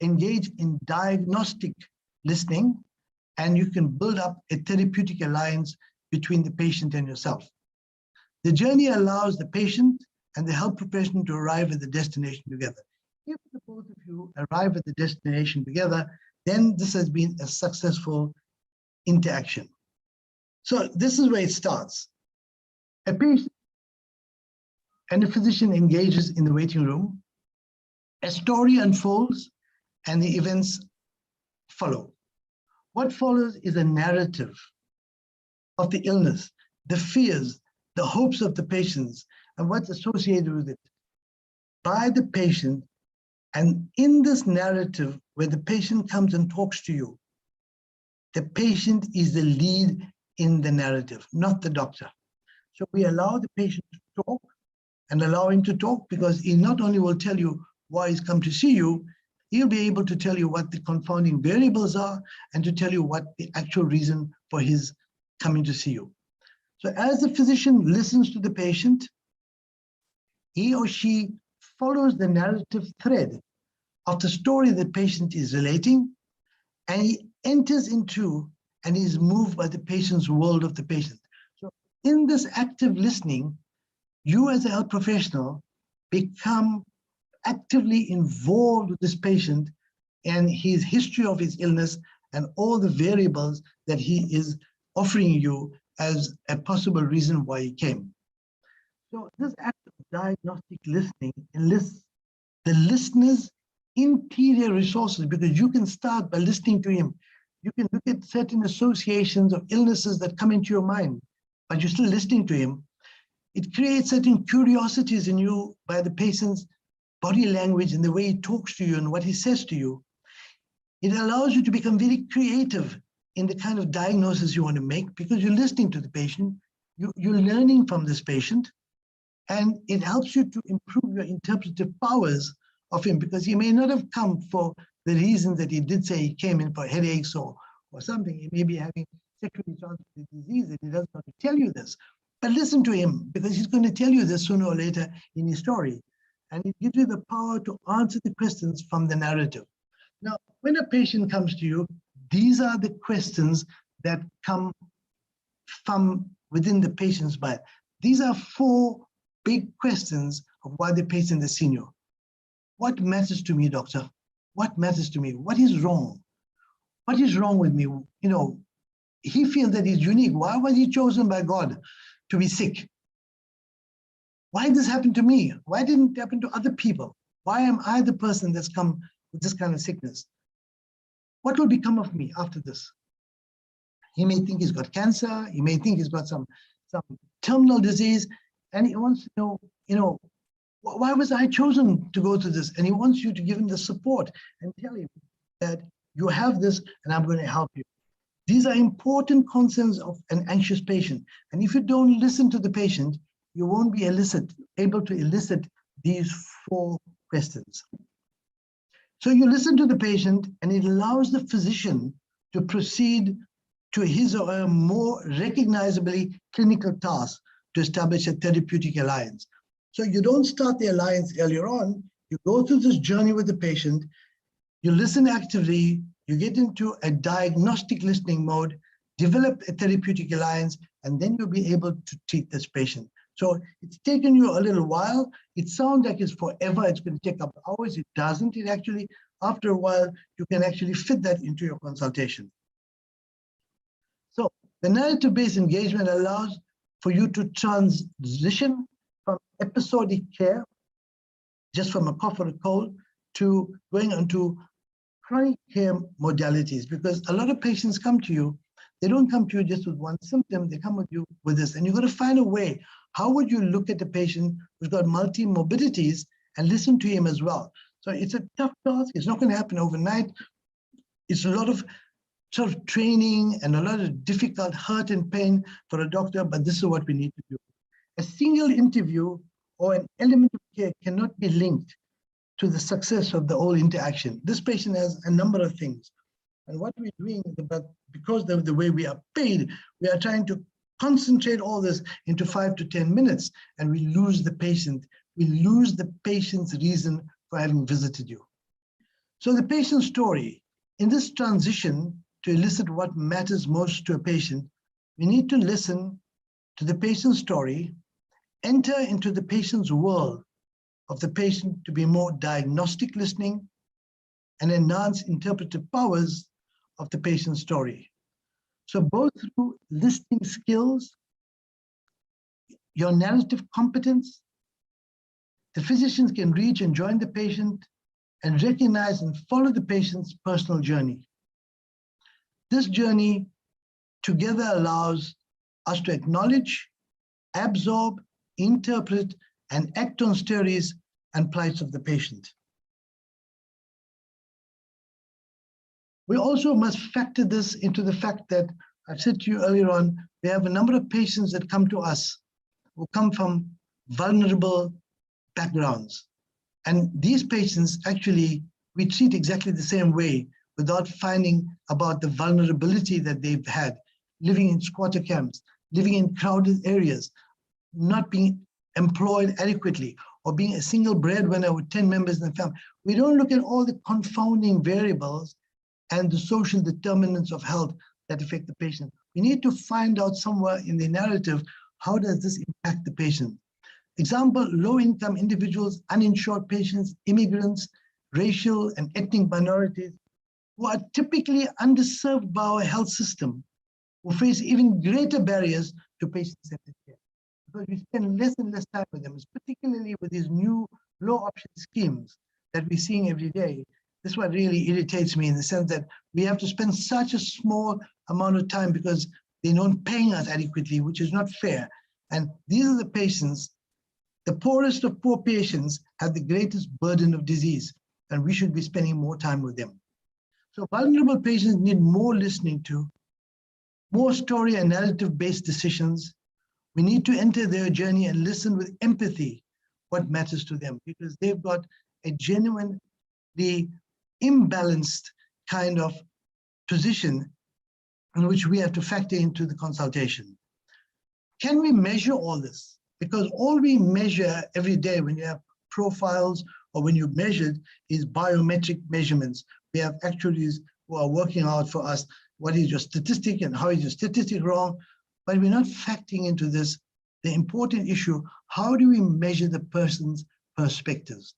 engage in diagnostic listening, and you can build up a therapeutic alliance between the patient and yourself. The journey allows the patient and the health professional to arrive at the destination together. If the both of you arrive at the destination together, then this has been a successful interaction. So this is where it starts. A patient and a physician engages in the waiting room. A story unfolds and the events follow. What follows is a narrative of the illness, the fears, the hopes of the patients, and what's associated with it by the patient. And in this narrative, where the patient comes and talks to you, the patient is the lead in the narrative, not the doctor. So we allow the patient to talk and allow him to talk, because he not only will tell you why he's come to see you, he'll be able to tell you what the confounding variables are and to tell you what the actual reason for his coming to see you. So as the physician listens to the patient, he or she follows the narrative thread of the story the patient is relating, and he enters into and is moved by the patient's world of the patient. So in this active listening, you as a health professional become actively involved with this patient and his history of his illness and all the variables that he is offering you as a possible reason why he came. So this act of diagnostic listening enlists the listener's interior resources, because you can start by listening to him. You can look at certain associations of illnesses that come into your mind, but you're still listening to him. It creates certain curiosities in you by the patient's body language and the way he talks to you and what he says to you. It allows you to become very creative in the kind of diagnosis you want to make, because you're listening to the patient, you're learning from this patient, and it helps you to improve your interpretive powers of him, because he may not have come for the reason that he did say he came in for headaches or something. He may be having sexually transmitted disease and he doesn't want to tell you this. But listen to him, because he's going to tell you this sooner or later in his story. And it gives you the power to answer the questions from the narrative. Now, when a patient comes to you, these are the questions that come from within the patient's mind. These are 4 big questions of why the patient has seen you. What matters to me, doctor? What matters to me? What is wrong? What is wrong with me? You know, he feels that he's unique. Why was he chosen by God to be sick? Why did this happen to me? Why didn't it happen to other people? Why am I the person that's come with this kind of sickness? What will become of me after this? He may think he's got cancer. He may think he's got some terminal disease, and he wants to know, why was I chosen to go to this? And he wants you to give him the support and tell him that you have this and I'm going to help you. These are important concerns of an anxious patient. And if you don't listen to the patient, you won't be able to elicit these 4 questions. So you listen to the patient, and it allows the physician to proceed to his or her more recognizably clinical task to establish a therapeutic alliance. So you don't start the alliance earlier on. You go through this journey with the patient, you listen actively, you get into a diagnostic listening mode, develop a therapeutic alliance, and then you'll be able to treat this patient. So it's taken you a little while. It sounds like it's forever. It's going to take up hours. It doesn't. It actually, after a while, you can actually fit that into your consultation. So the narrative-based engagement allows for you to transition from episodic care, just from a cough or a cold, to going into chronic care modalities, because a lot of patients come to you, they don't come to you just with one symptom, they come with you with this, and you've got to find a way. How would you look at the patient who's got multi-morbidities and listen to him as well? So it's a tough task. It's not going to happen overnight. It's a lot of sort of training and a lot of difficult hurt and pain for a doctor, but this is what we need to do. A single interview or an element of care cannot be linked to the success of the whole interaction. This patient has a number of things. And what we're doing, but because of the way we are paid, we are trying to concentrate all this into 5 to 10 minutes, and we lose the patient. We lose the patient's reason for having visited you. So the patient story, in this transition to elicit what matters most to a patient, we need to listen to the patient's story, enter into the patient's world of the patient to be more diagnostic listening, and enhance interpretive powers of the patient's story. So both through listening skills, your narrative competence, the physicians can reach and join the patient and recognize and follow the patient's personal journey. This journey together allows us to acknowledge, absorb, interpret, and act on stories and plights of the patient. We also must factor this into the fact that I've said to you earlier on, we have a number of patients that come to us who come from vulnerable backgrounds. And these patients, actually, we treat exactly the same way without finding about the vulnerability that they've had, living in squatter camps, living in crowded areas, not being employed adequately, or being a single breadwinner with 10 members in the family. We don't look at all the confounding variables and the social determinants of health that affect the patient. We need to find out somewhere in the narrative, how does this impact the patient? Example, low-income individuals, uninsured patients, immigrants, racial and ethnic minorities, who are typically underserved by our health system, who face even greater barriers to patient-centered care. Because we spend less and less time with them, particularly with these new low-option schemes that we're seeing every day. This is what really irritates me, in the sense that we have to spend such a small amount of time because they're not paying us adequately, which is not fair. And these are the patients, the poorest of poor patients have the greatest burden of disease, and we should be spending more time with them. So vulnerable patients need more listening to, more story and narrative-based decisions. We need to enter their journey and listen with empathy what matters to them, because they've got a genuinely imbalanced kind of position in which we have to factor into the consultation. Can we measure all this? Because all we measure every day when you have profiles or when you measured is biometric measurements. We have actuaries who are working out for us what is your statistic and how is your statistic wrong, but we're not factoring into this the important issue: how do we measure the person's perspectives?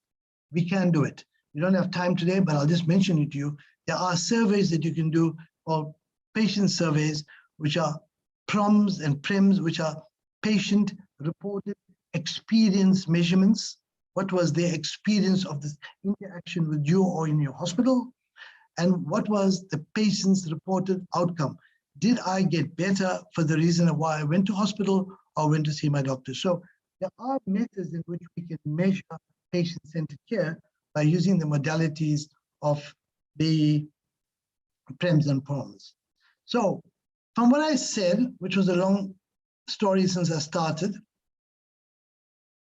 We can do it. We don't have time today, but I'll just mention it to you. There are surveys that you can do, called patient surveys, which are PROMs and PREMs, which are patient-reported experience measurements. What was their experience of this interaction with you or in your hospital? And what was the patient's reported outcome? Did I get better for the reason of why I went to hospital or went to see my doctor? So there are methods in which we can measure patient-centered care by using the modalities of the PREMs and PROMs. So from what I said, which was a long story since I started,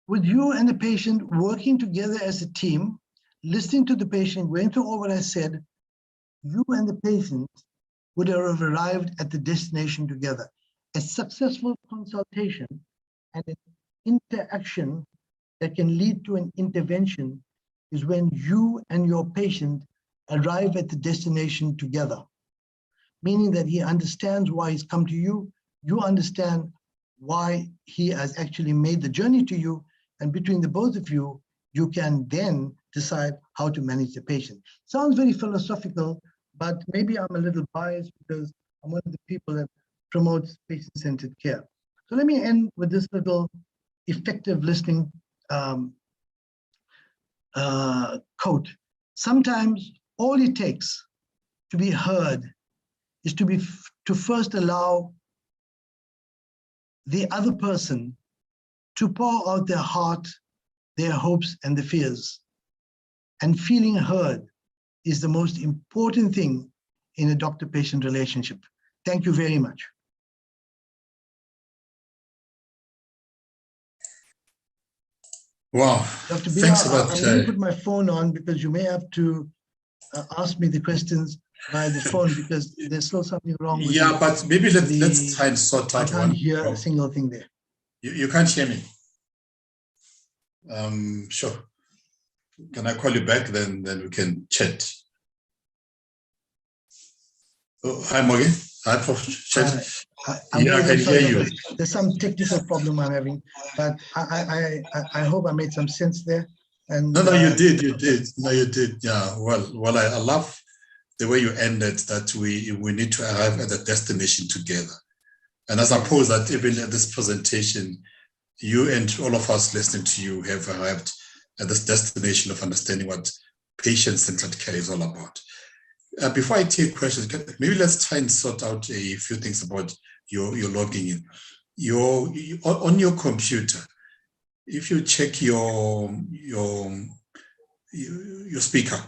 with you and the patient working together as a team, listening to the patient, going through all what I said, you and the patient would have arrived at the destination together. A successful consultation and an interaction that can lead to an intervention is when you and your patient arrive at the destination together, meaning that he understands why he's come to you, you understand why he has actually made the journey to you, and between the both of you, you can then decide how to manage the patient. Sounds very philosophical, but maybe I'm a little biased because I'm one of the people that promotes patient-centered care. So let me end with this little effective listening quote. Sometimes all it takes to be heard is to first allow the other person to pour out their heart, their hopes and their fears. And feeling heard is the most important thing in a doctor-patient relationship. Thank you very much. Wow, Dr. thanks Bila, about I'm going to put my phone on because you may have to ask me the questions via the phone because there's still something wrong with yeah, the, but maybe let's try and sort I out can't one. hear a single thing there. You can't hear me. Sure. Can I call you back? Then we can chat. Oh, hi, Morgan. Hi, Professor Chetty. Yeah, I can hear you. There's some technical problem I'm having, but I hope I made some sense there. And No, you did. No, you did. Yeah. Well, I love the way you ended that we need to arrive at the destination together. And I suppose that even at this presentation, you and all of us listening to you have arrived at this destination of understanding what patient-centered care is all about. Before I take questions, maybe let's try and sort out a few things about your logging in. On your computer, if you check your speaker,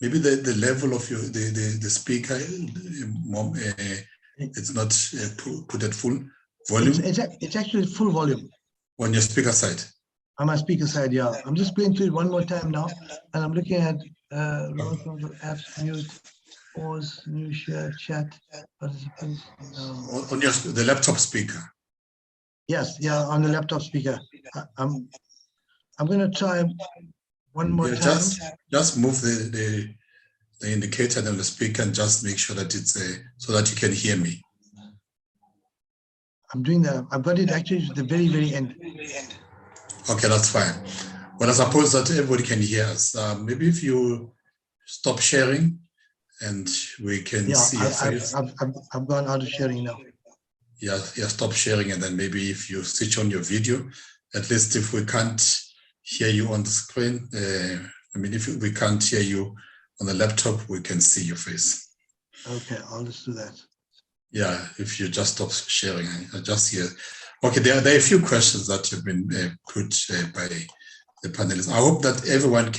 maybe the level of the speaker, it's not put at full volume. It's actually full volume. On your speaker side. On my speaker side, yeah. I'm just going through it one more time now, and I'm looking at launch of the apps, mute, pause, new share, chat, participants. On the laptop speaker. Yes, yeah, on the laptop speaker. I'm going to try one more time. Just move the indicator on the speaker and just make sure that it's so that you can hear me. I'm doing that. I've got it actually to the very, very end. Okay, that's fine. Well, I suppose that everybody can hear us. Maybe if you stop sharing and we can see your face. I've gone out of sharing now. Yeah, stop sharing, and then maybe if you switch on your video, at least if we can't hear you on the screen, if we can't hear you on the laptop, we can see your face. Okay, I'll just do that. Yeah, if you just stop sharing, I just hear. Okay, there are a few questions that have been put by the panelists. I hope that everyone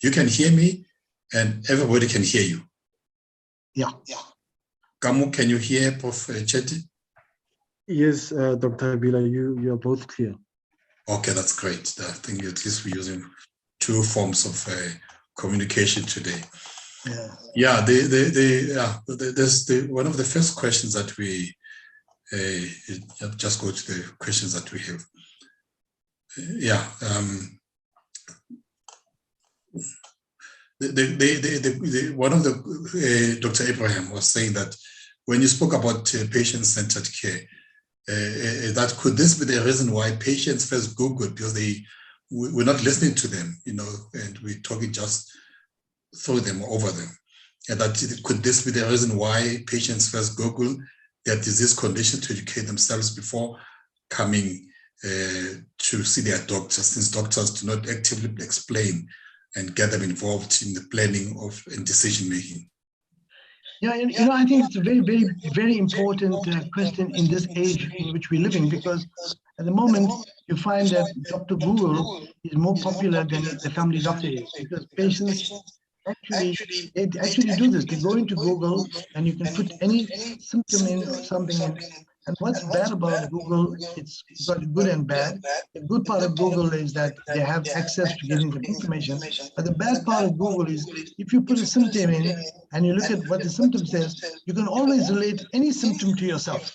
you can hear me and everybody can hear you. Yeah. Kamu, can you hear Prof. Chetty? Yes, Dr. Bila, you are both clear. Okay, that's great. I think at least we're using two forms of communication today. Yeah, there's one of the first questions that we just go to the questions that we have. One of the Dr. Abraham was saying that when you spoke about patient-centered care, that could this be the reason why patients first Google, because we're not listening to them, and we're talking just through them, over them. And that could this be the reason why patients first Google their disease condition to educate themselves before coming to see their doctors, since doctors do not actively explain and get them involved in the planning of and decision making? Yeah, I think it's a very, very, very important question in this age in which we're living, because at the moment you find that Dr. Google is more popular than the family doctor is, because patients actually do this. They go into Google and you can put any symptom in or something in, And what's bad about Google, it's got good and bad. The good part of Google is that they have access to getting the information. But the bad part of Google is if you put a symptom in and you look at what the symptom says, you can always relate any symptom to yourself.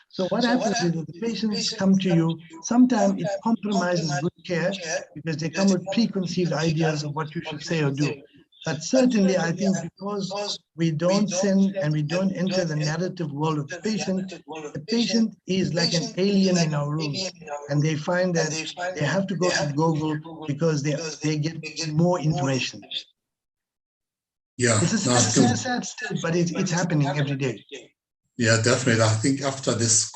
So what happens is that the patients come to you, sometimes it compromises good care because they come with preconceived ideas of what you should say or do. But certainly, I think because we don't send and we don't enter the narrative world of the patient is like an alien in our rooms, and they find that they have to go to Google because they get more information. Yeah, It's a sad state, but it's happening every day. Yeah, definitely. I think after this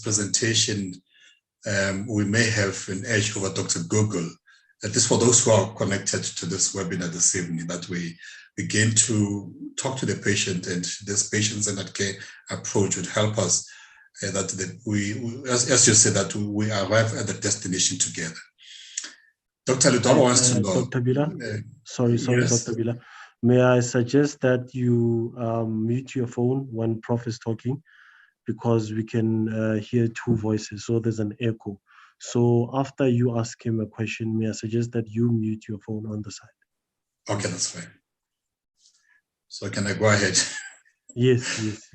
presentation, we may have an edge over Dr. Google. At least for those who are connected to this webinar this evening, that we begin to talk to the patient, and this patient-centered care approach would help us. As you said, that we arrive at the destination together. Dr. Ludoba wants to know. Dr. Bila, sorry, yes. Dr. Bila. May I suggest that you mute your phone when Prof is talking, because we can hear two voices, so there's an echo. So after you ask him a question, may I suggest that you mute your phone on the side? Okay, that's fine. So can I go ahead? Yes.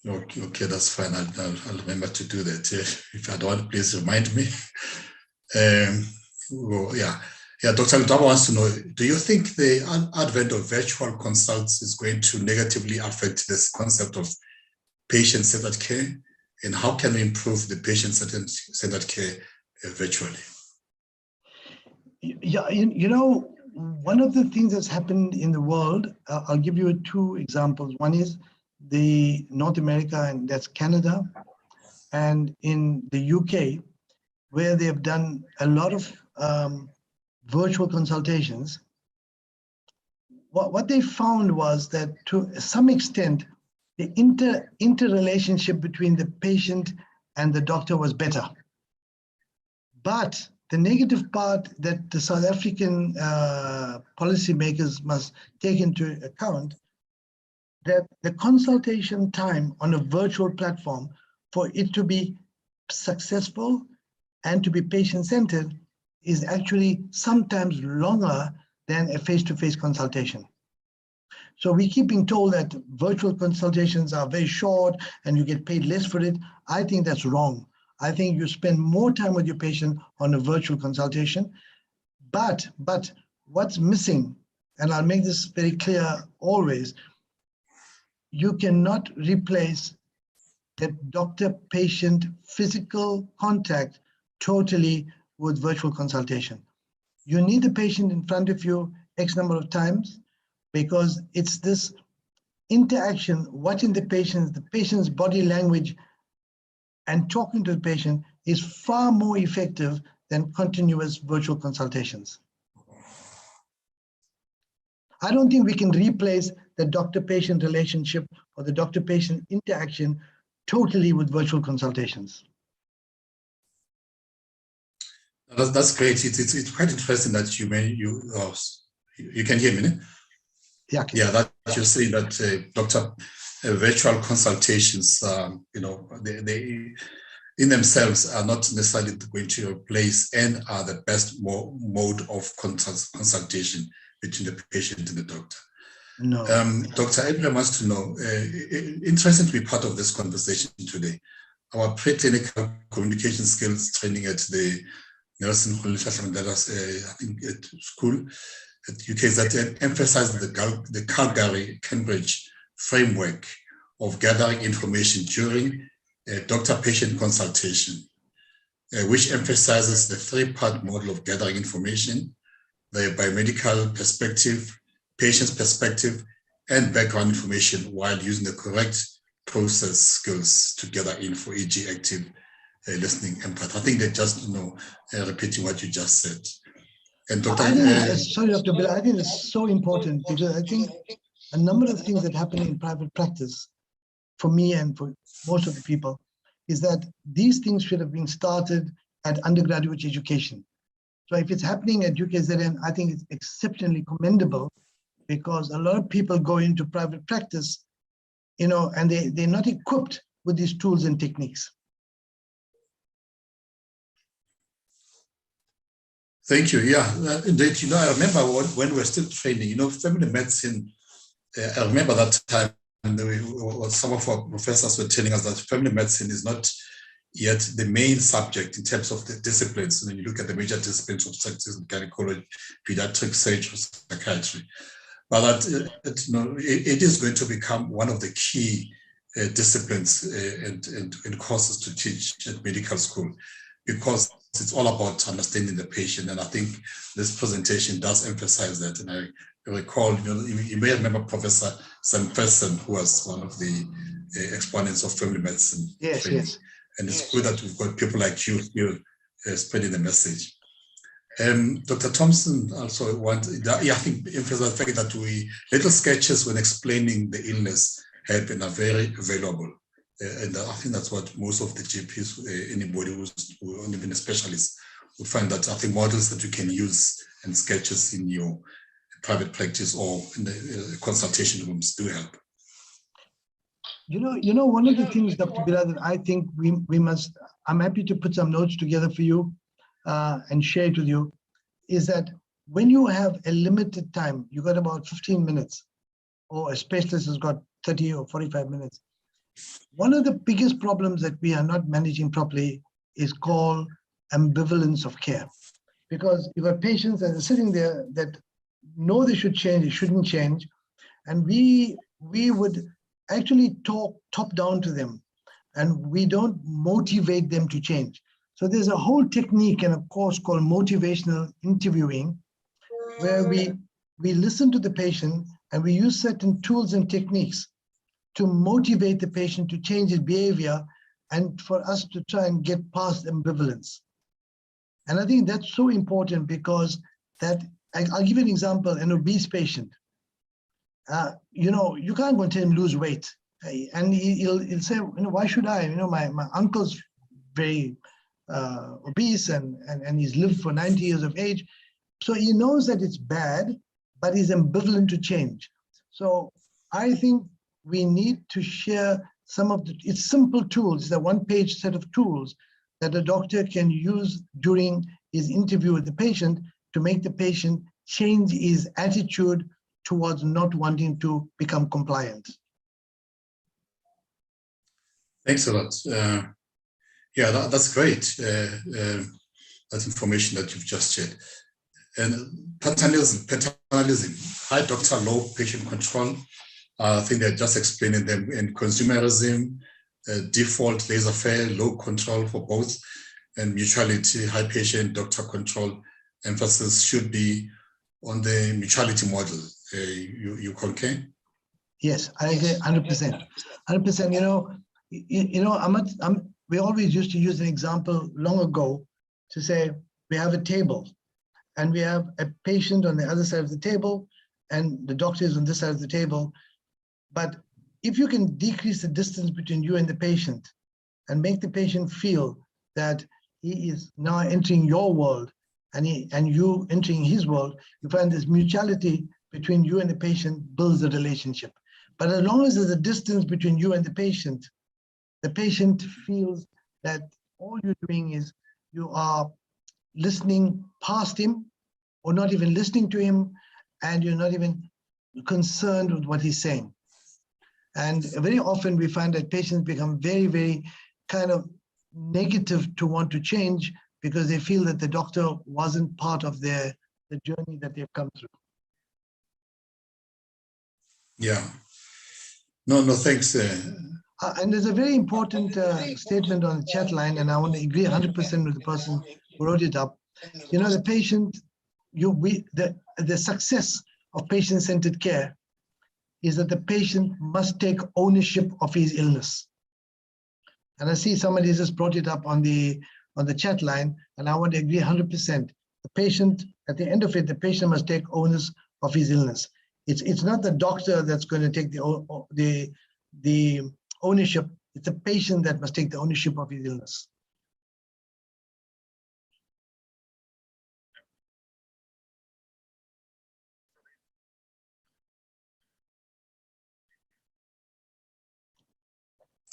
Okay, that's fine. I'll remember to do that. If I don't, please remind me. Dr. Ludoba wants to know, do you think the advent of virtual consults is going to negatively affect this concept of patient-centered care? And how can we improve the patient-centered care virtually? Yeah, one of the things that's happened in the world, I'll give you two examples. One is the North America, and that's Canada, and in the UK, where they have done a lot of virtual consultations. What they found was that to some extent, the interrelationship between the patient and the doctor was better. But the negative part that the South African policymakers must take into account, that the consultation time on a virtual platform, for it to be successful and to be patient-centered, is actually sometimes longer than a face-to-face consultation. So we keep being told that virtual consultations are very short and you get paid less for it. I think that's wrong. I think you spend more time with your patient on a virtual consultation. But what's missing, and I'll make this very clear always, you cannot replace that doctor-patient physical contact totally with virtual consultation. You need the patient in front of you X number of times, because it's this interaction, watching the patient's body language and talking to the patient is far more effective than continuous virtual consultations. I don't think we can replace the doctor-patient relationship or the doctor-patient interaction totally with virtual consultations. That's great. It's quite interesting that you can hear me. Yeah, that you're saying that virtual consultations, they in themselves are not necessarily going to replace and are the best mode of consultation between the patient and the doctor. No. Dr. Abraham wants to know, interesting to be part of this conversation today. Our preclinical communication skills training at the Nelson school at UK that emphasized the Calgary-Cambridge framework of gathering information during a doctor-patient consultation, which emphasizes the three-part model of gathering information: the biomedical perspective, patient's perspective, and background information, while using the correct process skills to gather info, e.g. active listening, empathy. I think they're just repeating what you just said. And Dr. Sorry, Dr. Bill, I think it's so important, because I think a number of things that happen in private practice, for me and for most of the people, is that these things should have been started at undergraduate education. So if it's happening at UKZN, I think it's exceptionally commendable, because a lot of people go into private practice, and they're not equipped with these tools and techniques? Thank you. Yeah, indeed. I remember when we were still training, family medicine, I remember that time, and some of our professors were telling us that family medicine is not yet the main subject in terms of the disciplines. When you look at the major disciplines of obstetrics, gynecology, pediatrics, surgery, psychiatry, but that it is going to become one of the key disciplines and courses to teach at medical school, because it's all about understanding the patient. And I think this presentation does emphasize that. And I recall, you may remember Professor Sam, who was one of the exponents of family medicine. Yes, training. yes. And it's good that we've got people like you here spreading the message. Dr. Thompson also wanted, I think, emphasize the fact that little sketches when explaining the illness help and are very valuable. And I think that's what most of the GPs, anybody who's even a specialist, would find that I think models that you can use and sketches in your private practice or in the consultation rooms do help. One of the things, Dr. Bilal, that I think we must, I'm happy to put some notes together for you and share it with you, is that when you have a limited time, you got about 15 minutes, or a specialist has got 30 or 45 minutes. One of the biggest problems that we are not managing properly is called ambivalence of care. Because you've got patients that are sitting there that know they should change, they shouldn't change. And we would actually talk top down to them, and we don't motivate them to change. So there's a whole technique and a course called motivational interviewing, where we listen to the patient and we use certain tools and techniques to motivate the patient to change his behavior and for us to try and get past ambivalence. And I think that's so important, because I'll give you an example, an obese patient. You can't go and tell him lose weight. And he'll say, why should I? My uncle's very obese and he's lived for 90 years of age. So he knows that it's bad, but he's ambivalent to change. So I think we need to share some of it's simple tools, the one-page set of tools that the doctor can use during his interview with the patient to make the patient change his attitude towards not wanting to become compliant. Thanks a lot. Yeah, that's great. That information that you've just shared. And paternalism, high doctor, low patient control. I think they're just explaining them. And consumerism, default, laissez-faire, low control for both, and mutuality, high patient doctor control. Emphasis should be on the mutuality model. You concur? Yes, I agree 100%. 100%. We always used to use an example long ago to say we have a table and we have a patient on the other side of the table and the doctor is on this side of the table. But if you can decrease the distance between you and the patient and make the patient feel that he is now entering your world and you entering his world, you find this mutuality between you and the patient builds the relationship. But as long as there's a distance between you and the patient feels that all you're doing is you are listening past him or not even listening to him, and you're not even concerned with what he's saying. And very often we find that patients become very, very kind of negative to want to change because they feel that the doctor wasn't part of the journey that they've come through. Yeah. No, thanks. And there's a very important statement on the chat line, and I want to agree 100% with the person who wrote it up. The patient, the success of patient-centered care is that the patient must take ownership of his illness. And I see somebody just brought it up on the chat line, and I want to agree 100%. The patient, at the end of it, the patient must take ownership of his illness. It's not the doctor that's going to take the ownership. It's the patient that must take the ownership of his illness.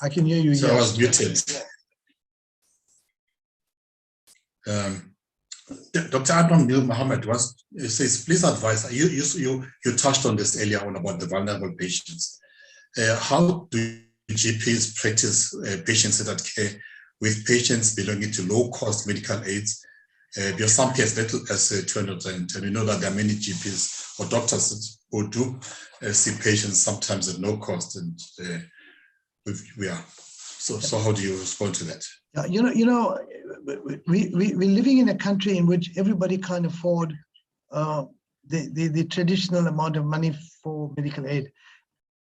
I can hear you. So I Yes. was muted. Dr. Adnan Nil Mohammed says, please advise, you touched on this earlier on about the vulnerable patients. How do GPs practice patient-centered care with patients belonging to low-cost medical aids? Because some cases, as 200, and we know that there are many GPs or doctors who do see patients sometimes at no cost, and so how do you respond to that? We're living in a country in which everybody can't afford the traditional amount of money for medical aid,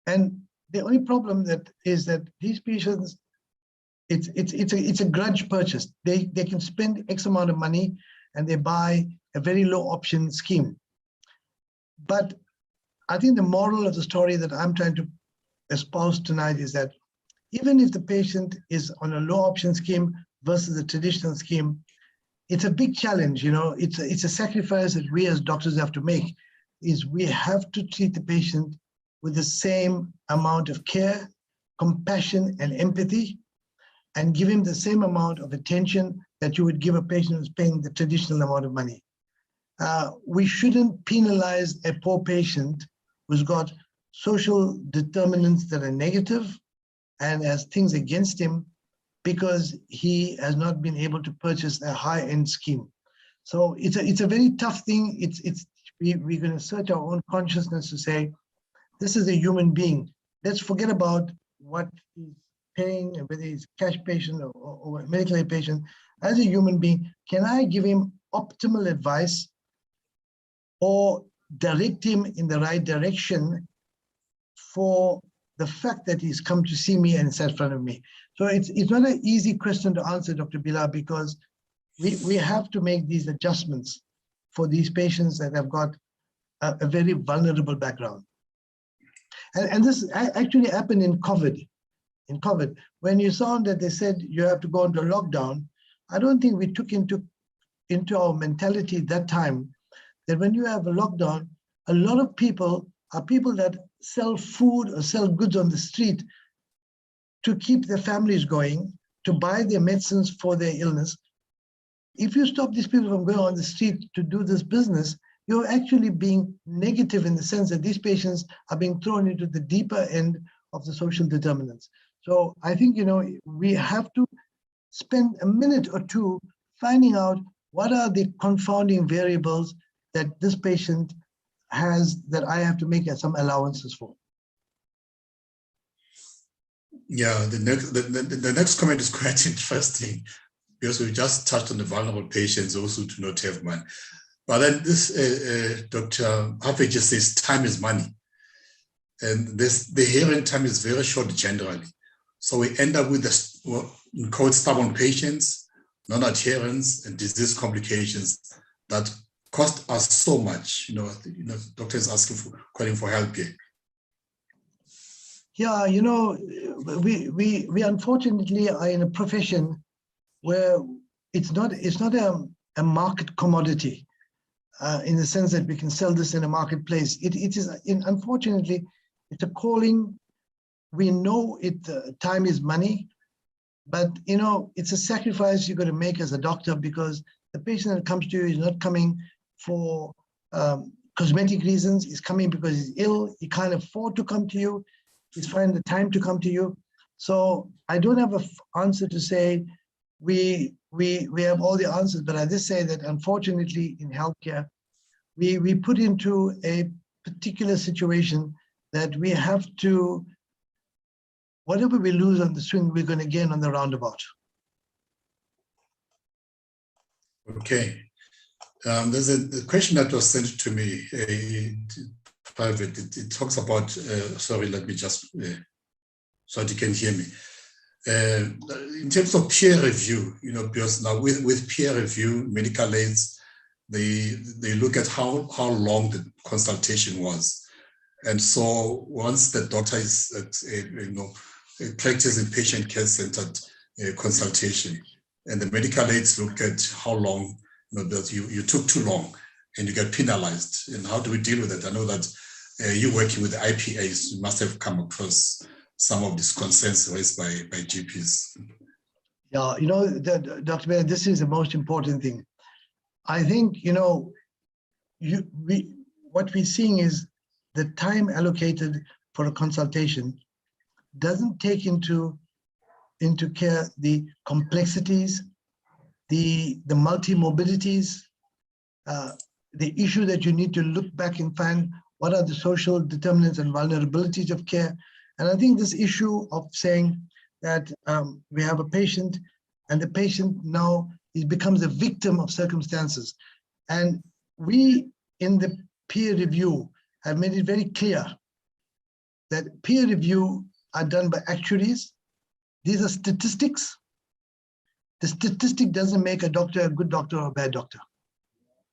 and the only problem that is that these patients, it's a grudge purchase. They can spend X amount of money and they buy a very low option scheme. But I think the moral of the story that I'm trying to espouse tonight is that even if the patient is on a low option scheme versus a traditional scheme, it's a big challenge. It's a sacrifice that we as doctors have to make. Is we have to treat the patient with the same amount of care, compassion, and empathy, and give him the same amount of attention that you would give a patient who's paying the traditional amount of money. We shouldn't penalize a poor patient who's got social determinants that are negative and has things against him because he has not been able to purchase a high-end scheme. So it's a very tough thing. We're going to search our own consciousness to say, this is a human being. Let's forget about what he's paying, whether he's a cash patient or a medical aid patient. As a human being, can I give him optimal advice or direct him in the right direction for the fact that he's come to see me and sat in front of me? So it's not an easy question to answer, Dr. Bilal, because we have to make these adjustments for these patients that have got a very vulnerable background. And this actually happened in COVID. In COVID, when you saw that they said you have to go into lockdown, I don't think we took into our mentality at that time that when you have a lockdown, a lot of people are people that sell food or sell goods on the street to keep their families going, to buy their medicines for their illness. If you stop these people from going on the street to do this business, you're actually being negative in the sense that these patients are being thrown into the deeper end of the social determinants. So I think, we have to spend a minute or two finding out what are the confounding variables that this patient has that I have to make some allowances for. Yeah, the next comment is quite interesting because we just touched on the vulnerable patients also do not have money. But then this, Dr. Hafe just says time is money. And the hearing time is very short generally. So we end up with the stubborn patients, non-adherence, and disease complications that cost us so much. Doctors asking calling for help here. Yeah, we unfortunately are in a profession where it's not a market commodity in the sense that we can sell this in a marketplace. It is, unfortunately, it's a calling. We know time is money, but it's a sacrifice you're going to make as a doctor because the patient that comes to you is not coming for cosmetic reasons. He's coming because he's ill. He can't afford to come to you. He's finding the time to come to you. So I don't have an answer to say we have all the answers, but I just say that unfortunately in healthcare, we put into a particular situation that we have to, whatever we lose on the swing, we're going to gain on the roundabout. Okay. There's a question that was sent to me private. It talks about, sorry, let me just, so that you can hear me. In terms of peer review, because now with peer review, medical aids, they look at how long the consultation was. And so once the doctor is practicing patient care-centered consultation, and the medical aids look at how long that you took too long and you get penalized. And how do we deal with it? I know that you working with the IPAs, you must have come across some of these concerns raised by GPs. Yeah, Dr. Baer, this is the most important thing. I think, what we're seeing is the time allocated for a consultation doesn't take into care the complexities, the multi-morbidities, the issue that you need to look back and find what are the social determinants and vulnerabilities of care. And I think this issue of saying that we have a patient and the patient now becomes a victim of circumstances. And we in the peer review have made it very clear that peer review are done by actuaries. These are statistics. The statistic doesn't make a doctor a good doctor or a bad doctor.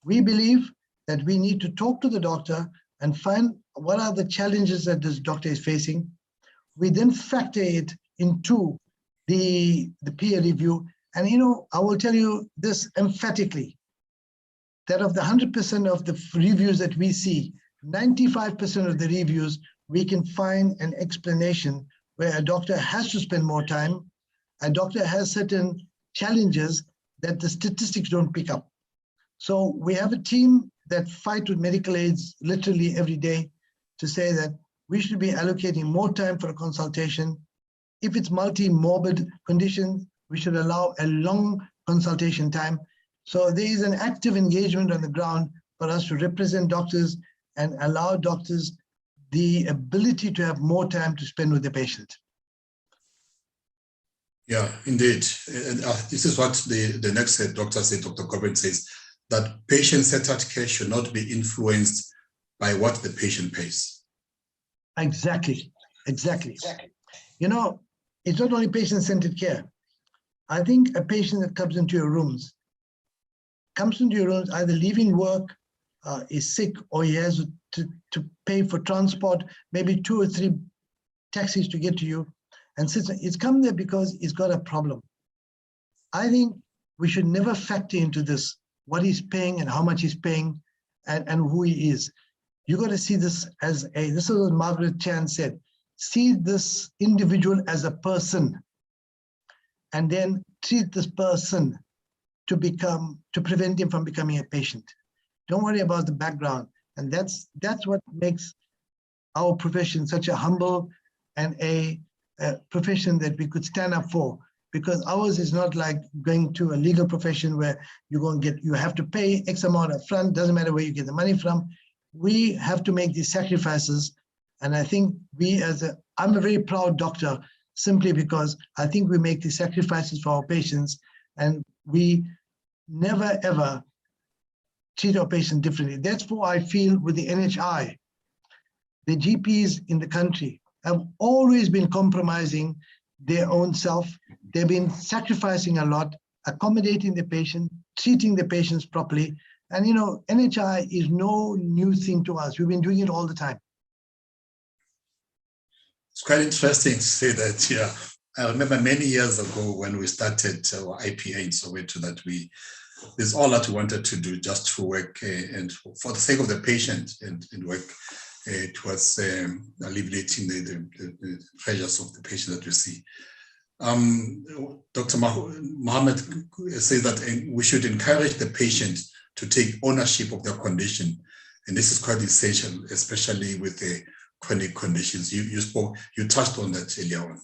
We believe that we need to talk to the doctor and find what are the challenges that this doctor is facing. We then factor it into the peer review. And I will tell you this emphatically, that of the 100% of the reviews that we see, 95% of the reviews, we can find an explanation where a doctor has to spend more time. A doctor has certain challenges that the statistics don't pick up. So we have a team that fight with medical aids literally every day to say that we should be allocating more time for a consultation. If it's multi-morbid condition, we should allow a long consultation time. So there is an active engagement on the ground for us to represent doctors and allow doctors the ability to have more time to spend with the patient. Yeah, indeed. And this is what the next doctor said, Dr. Corbett says, that patient-centered care should not be influenced by what the patient pays. Exactly. It's not only patient-centered care. I think a patient that comes into your rooms either leaving work, is sick, or he has to pay for transport, maybe 2 or 3 taxis to get to you, and it's come there because he's got a problem. I think we should never factor into this what he's paying and how much he's paying and who he is. You got to see this as this is what Margaret Chan said, see this individual as a person and then treat this person to prevent him from becoming a patient. Don't worry about the background. And that's what makes our profession such a humble and a profession that we could stand up for, because ours is not like going to a legal profession where you have to pay X amount up front, doesn't matter where you get the money from. We have to make these sacrifices. And I think I'm a very proud doctor simply because I think we make these sacrifices for our patients and we never ever treat our patients differently. That's why I feel with the NHI, the GPs in the country have always been compromising their own self. They've been sacrificing a lot, accommodating the patient, treating the patients properly. And NHI is no new thing to us. We've been doing it all the time. It's quite interesting to say that, yeah. I remember many years ago when we started our IPA in Soweto that there's all that we wanted to do just to work and for the sake of the patient and work towards alleviating the pressures of the patient that we see. Dr. Mohammed says that we should encourage the patient to take ownership of their condition. And this is quite essential, especially with the chronic conditions. You touched on that earlier on.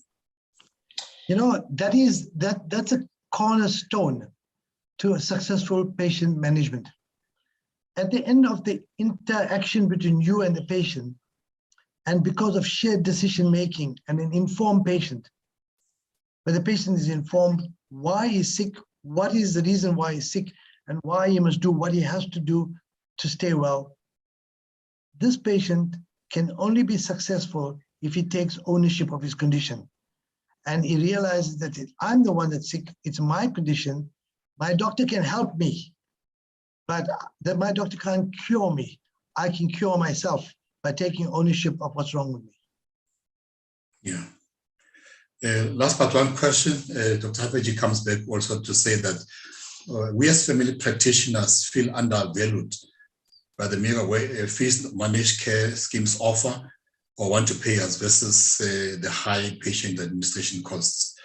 That's a cornerstone to a successful patient management. At the end of the interaction between you and the patient, and because of shared decision-making and an informed patient, where the patient is informed why he's sick, what is the reason why he's sick, and why he must do what he has to do to stay well, this patient can only be successful if he takes ownership of his condition. And he realizes that I'm the one that's sick, it's my condition, my doctor can help me, but that my doctor can't cure me. I can cure myself by taking ownership of what's wrong with me. Yeah. Last but one question, Dr. Hapeji comes back also to say that we as family practitioners feel undervalued by the mere way fees managed care schemes offer, or want to pay us versus the high patient administration costs.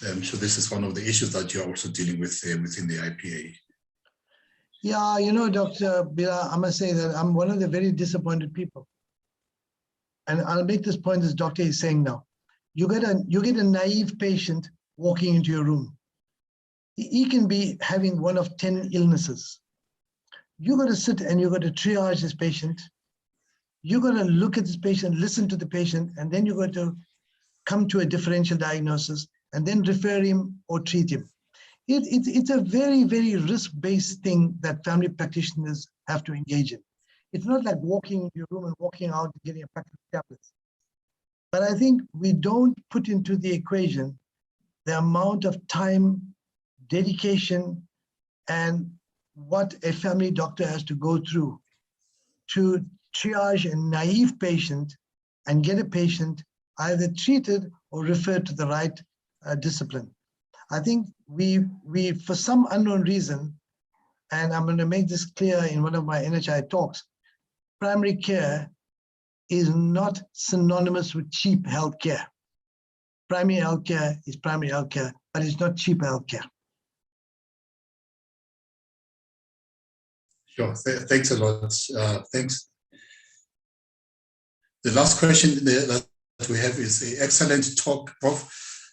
So this is one of the issues that you're also dealing with within the IPA. Yeah, you know, Dr. Bila, I must say that I'm one of the very disappointed people. And I'll make this point as doctor is saying now. You get a naive patient walking into your room. He can be having one of 10 illnesses. You got to sit and you got to triage this patient. You got to look at this patient, listen to the patient, and then you got to come to a differential diagnosis and then refer him or treat him. It's a very, very risk-based thing that family practitioners have to engage in. It's not like walking into your room and walking out and getting a packet of tablets. But I think we don't put into the equation the amount of time, dedication, and what a family doctor has to go through to triage a naive patient and get a patient either treated or referred to the right discipline. I think we for some unknown reason, and I'm going to make this clear in one of my NHI talks, primary care is not synonymous with cheap healthcare. Primary healthcare is primary healthcare, but it's not cheap healthcare. Sure, thanks a lot. Thanks. The last question that we have is an excellent talk, Prof.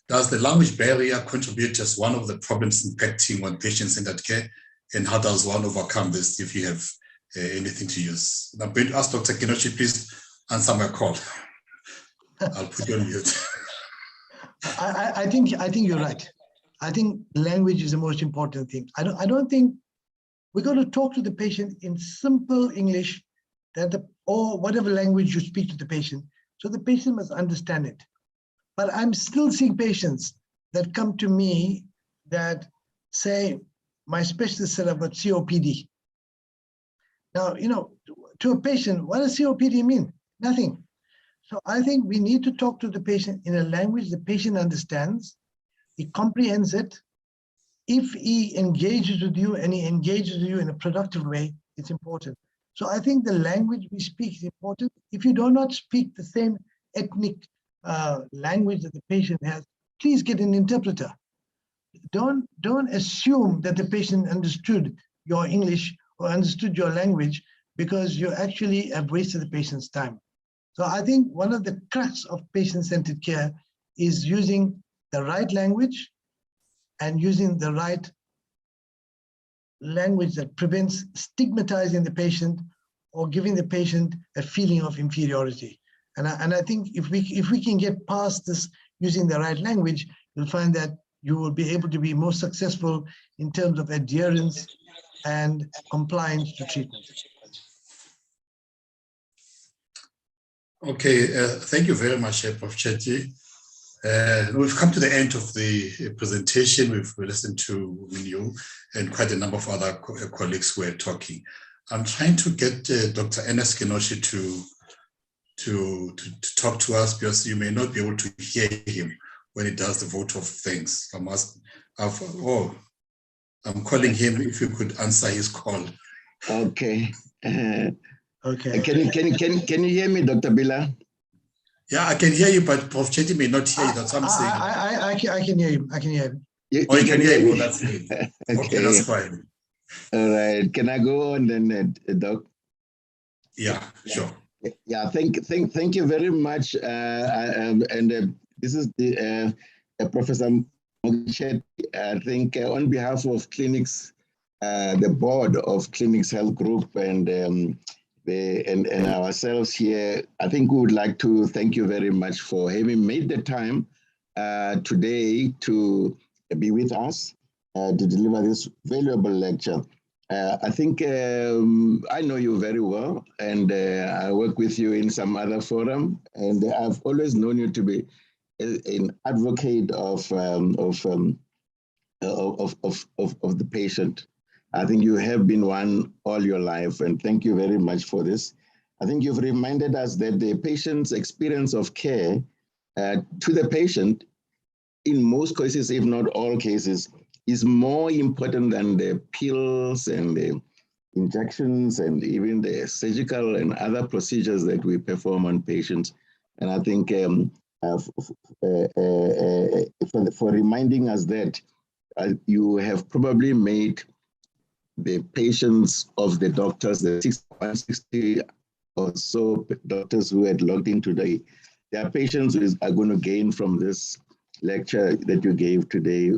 Does the language barrier contribute as one of the problems impacting on patient-centered care? And how does one overcome this if you have anything to use? I'm going to ask Dr. Kenochi, please answer my call. I'll put you on mute. I think you're right. I think language is the most important thing. I don't think we're going to talk to the patient in simple English or whatever language you speak to the patient. So the patient must understand it. But I'm still seeing patients that come to me that say, my specialist said about COPD. Now, you know, to a patient, what does COPD mean? Nothing. So I think we need to talk to the patient in a language the patient understands, he comprehends it. If he engages with you and he engages with you in a productive way, it's important. So I think the language we speak is important. If you do not speak the same ethnic language that the patient has, please get an interpreter. Don't assume that the patient understood your English or understood your language, because you actually have wasted the patient's time. So I think one of the crux of patient-centered care is using the right language and using the right language that prevents stigmatizing the patient or giving the patient a feeling of inferiority. And I think if we can get past this using the right language, you'll find that you will be able to be more successful in terms of adherence and compliance to treatment. Okay, thank you very much, Prof. Chetty. We've come to the end of the presentation. We've listened to you and quite a number of other colleagues who are talking. I'm trying to get Dr. Ernest Kenochi to talk to us, because you may not be able to hear him when he does the vote of thanks. I'm calling him. If you could answer his call. Okay. Okay. Can you hear me, Dr. Bila? Yeah, I can hear you, but Prof. Chetty may not hear you. That's what I'm saying. I can hear you. I can hear him. You can hear me? you. That's good. Okay. Okay, that's fine. All right. Can I go on then, Doc? Yeah, sure. Yeah. Thank you very much. This is the Professor Morgan Chetty. I think on behalf of clinics, the board of Clinics Health Group and ourselves here, I think we would like to thank you very much for having made the time today to be with us to deliver this valuable lecture. I think I know you very well, and I work with you in some other forum, and I've always known you to be an advocate of the patient. I think you have been one all your life, and thank you very much for this. I think you've reminded us that the patient's experience of care to the patient, in most cases, if not all cases, is more important than the pills and the injections and even the surgical and other procedures that we perform on patients. And I think for reminding us that you have probably made the patients of the doctors, the 160 or so doctors who had logged in today, their patients are going to gain from this lecture that you gave today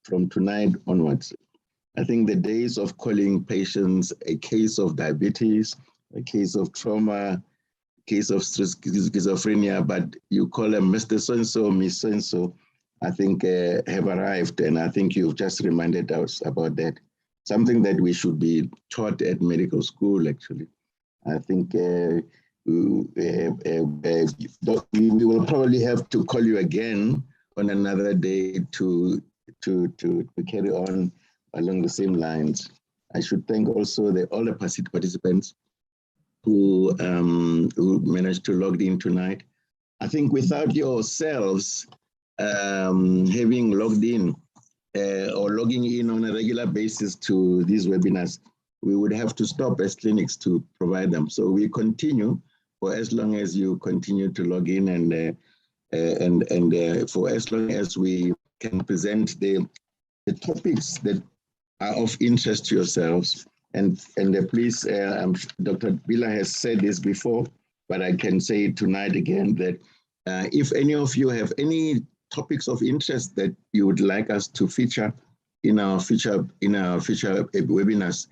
from tonight onwards. I think the days of calling patients a case of diabetes, a case of trauma, case of schizophrenia, but you call them Mr. So-and-so, Miss So-and-so, I think have arrived. And I think you've just reminded us about that. Something that we should be taught at medical school, actually. I think we will probably have to call you again on another day to carry on along the same lines. I should thank also all the participants who managed to log in tonight. I think without yourselves having logged in or logging in on a regular basis to these webinars, we would have to stop as clinics to provide them. So we continue for as long as you continue to log in and for as long as we can present the topics that are of interest to yourselves. And please, Dr. Bila has said this before, but I can say it tonight again, that if any of you have any topics of interest that you would like us to feature in our future webinars,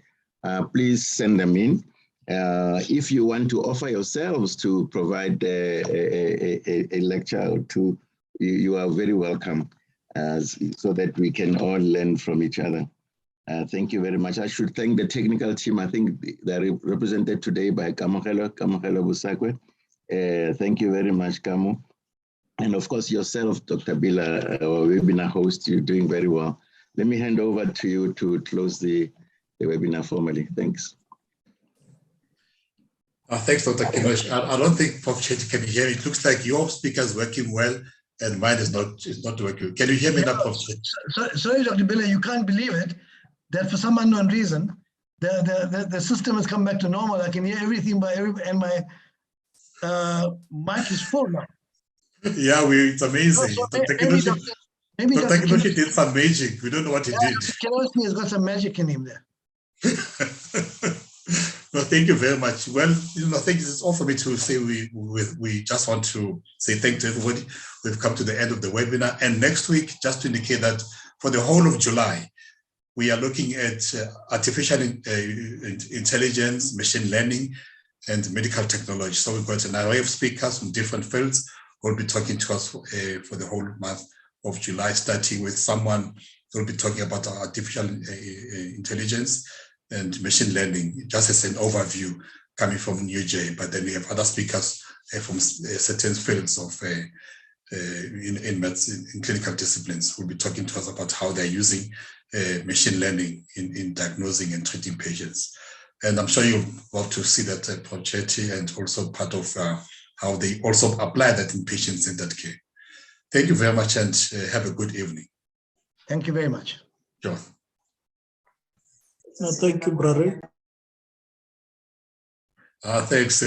please send them in. If you want to offer yourselves to provide a lecture or two, you are very welcome, so that we can all learn from each other. Thank you very much. I should thank the technical team. I think they're represented today by Kamohelo Busakwe. Thank you very much, Kamo. And of course, yourself, Dr. Bila, our webinar host, you're doing very well. Let me hand over to you to close the webinar formally. Thanks. Thanks, Dr. Kinosh. I don't think Prof. Chetty can hear me. It looks like your speaker is working well and mine is not working. Can you hear me now, Prof. Chetty? Sorry, Dr. Bila, you can't believe it, that for some unknown reason, the system has come back to normal. I can hear everything and my mic is full now. Yeah, it's amazing. So Dr. maybe Dr. Kinoshi did some magic. We don't know what he did. Kinoshi has got some magic in him there. No, thank you very much. Well, I think it's all for me to say we just want to say thank you to everybody. We've come to the end of the webinar. And next week, just to indicate that for the whole of July, we are looking at artificial intelligence, machine learning, and medical technology. So we've got an array of speakers from different fields who will be talking to us for the whole month of July, starting with someone who will be talking about artificial intelligence and machine learning, just as an overview coming from UJ. But then we have other speakers from certain fields of in medicine, in clinical disciplines, who will be talking to us about how they're using machine learning in diagnosing and treating patients. And I'm sure you'll want to see that Prof. Chetty, and also part of how they also apply that in patient-centered care. Thank you very much, and have a good evening. Thank you very much. Sure. Thank you, brother. Thanks,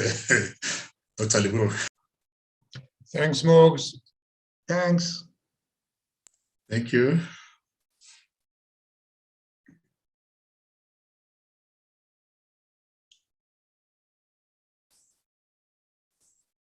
Dr. Libro. Thanks, Morgs. Thanks. Thank you.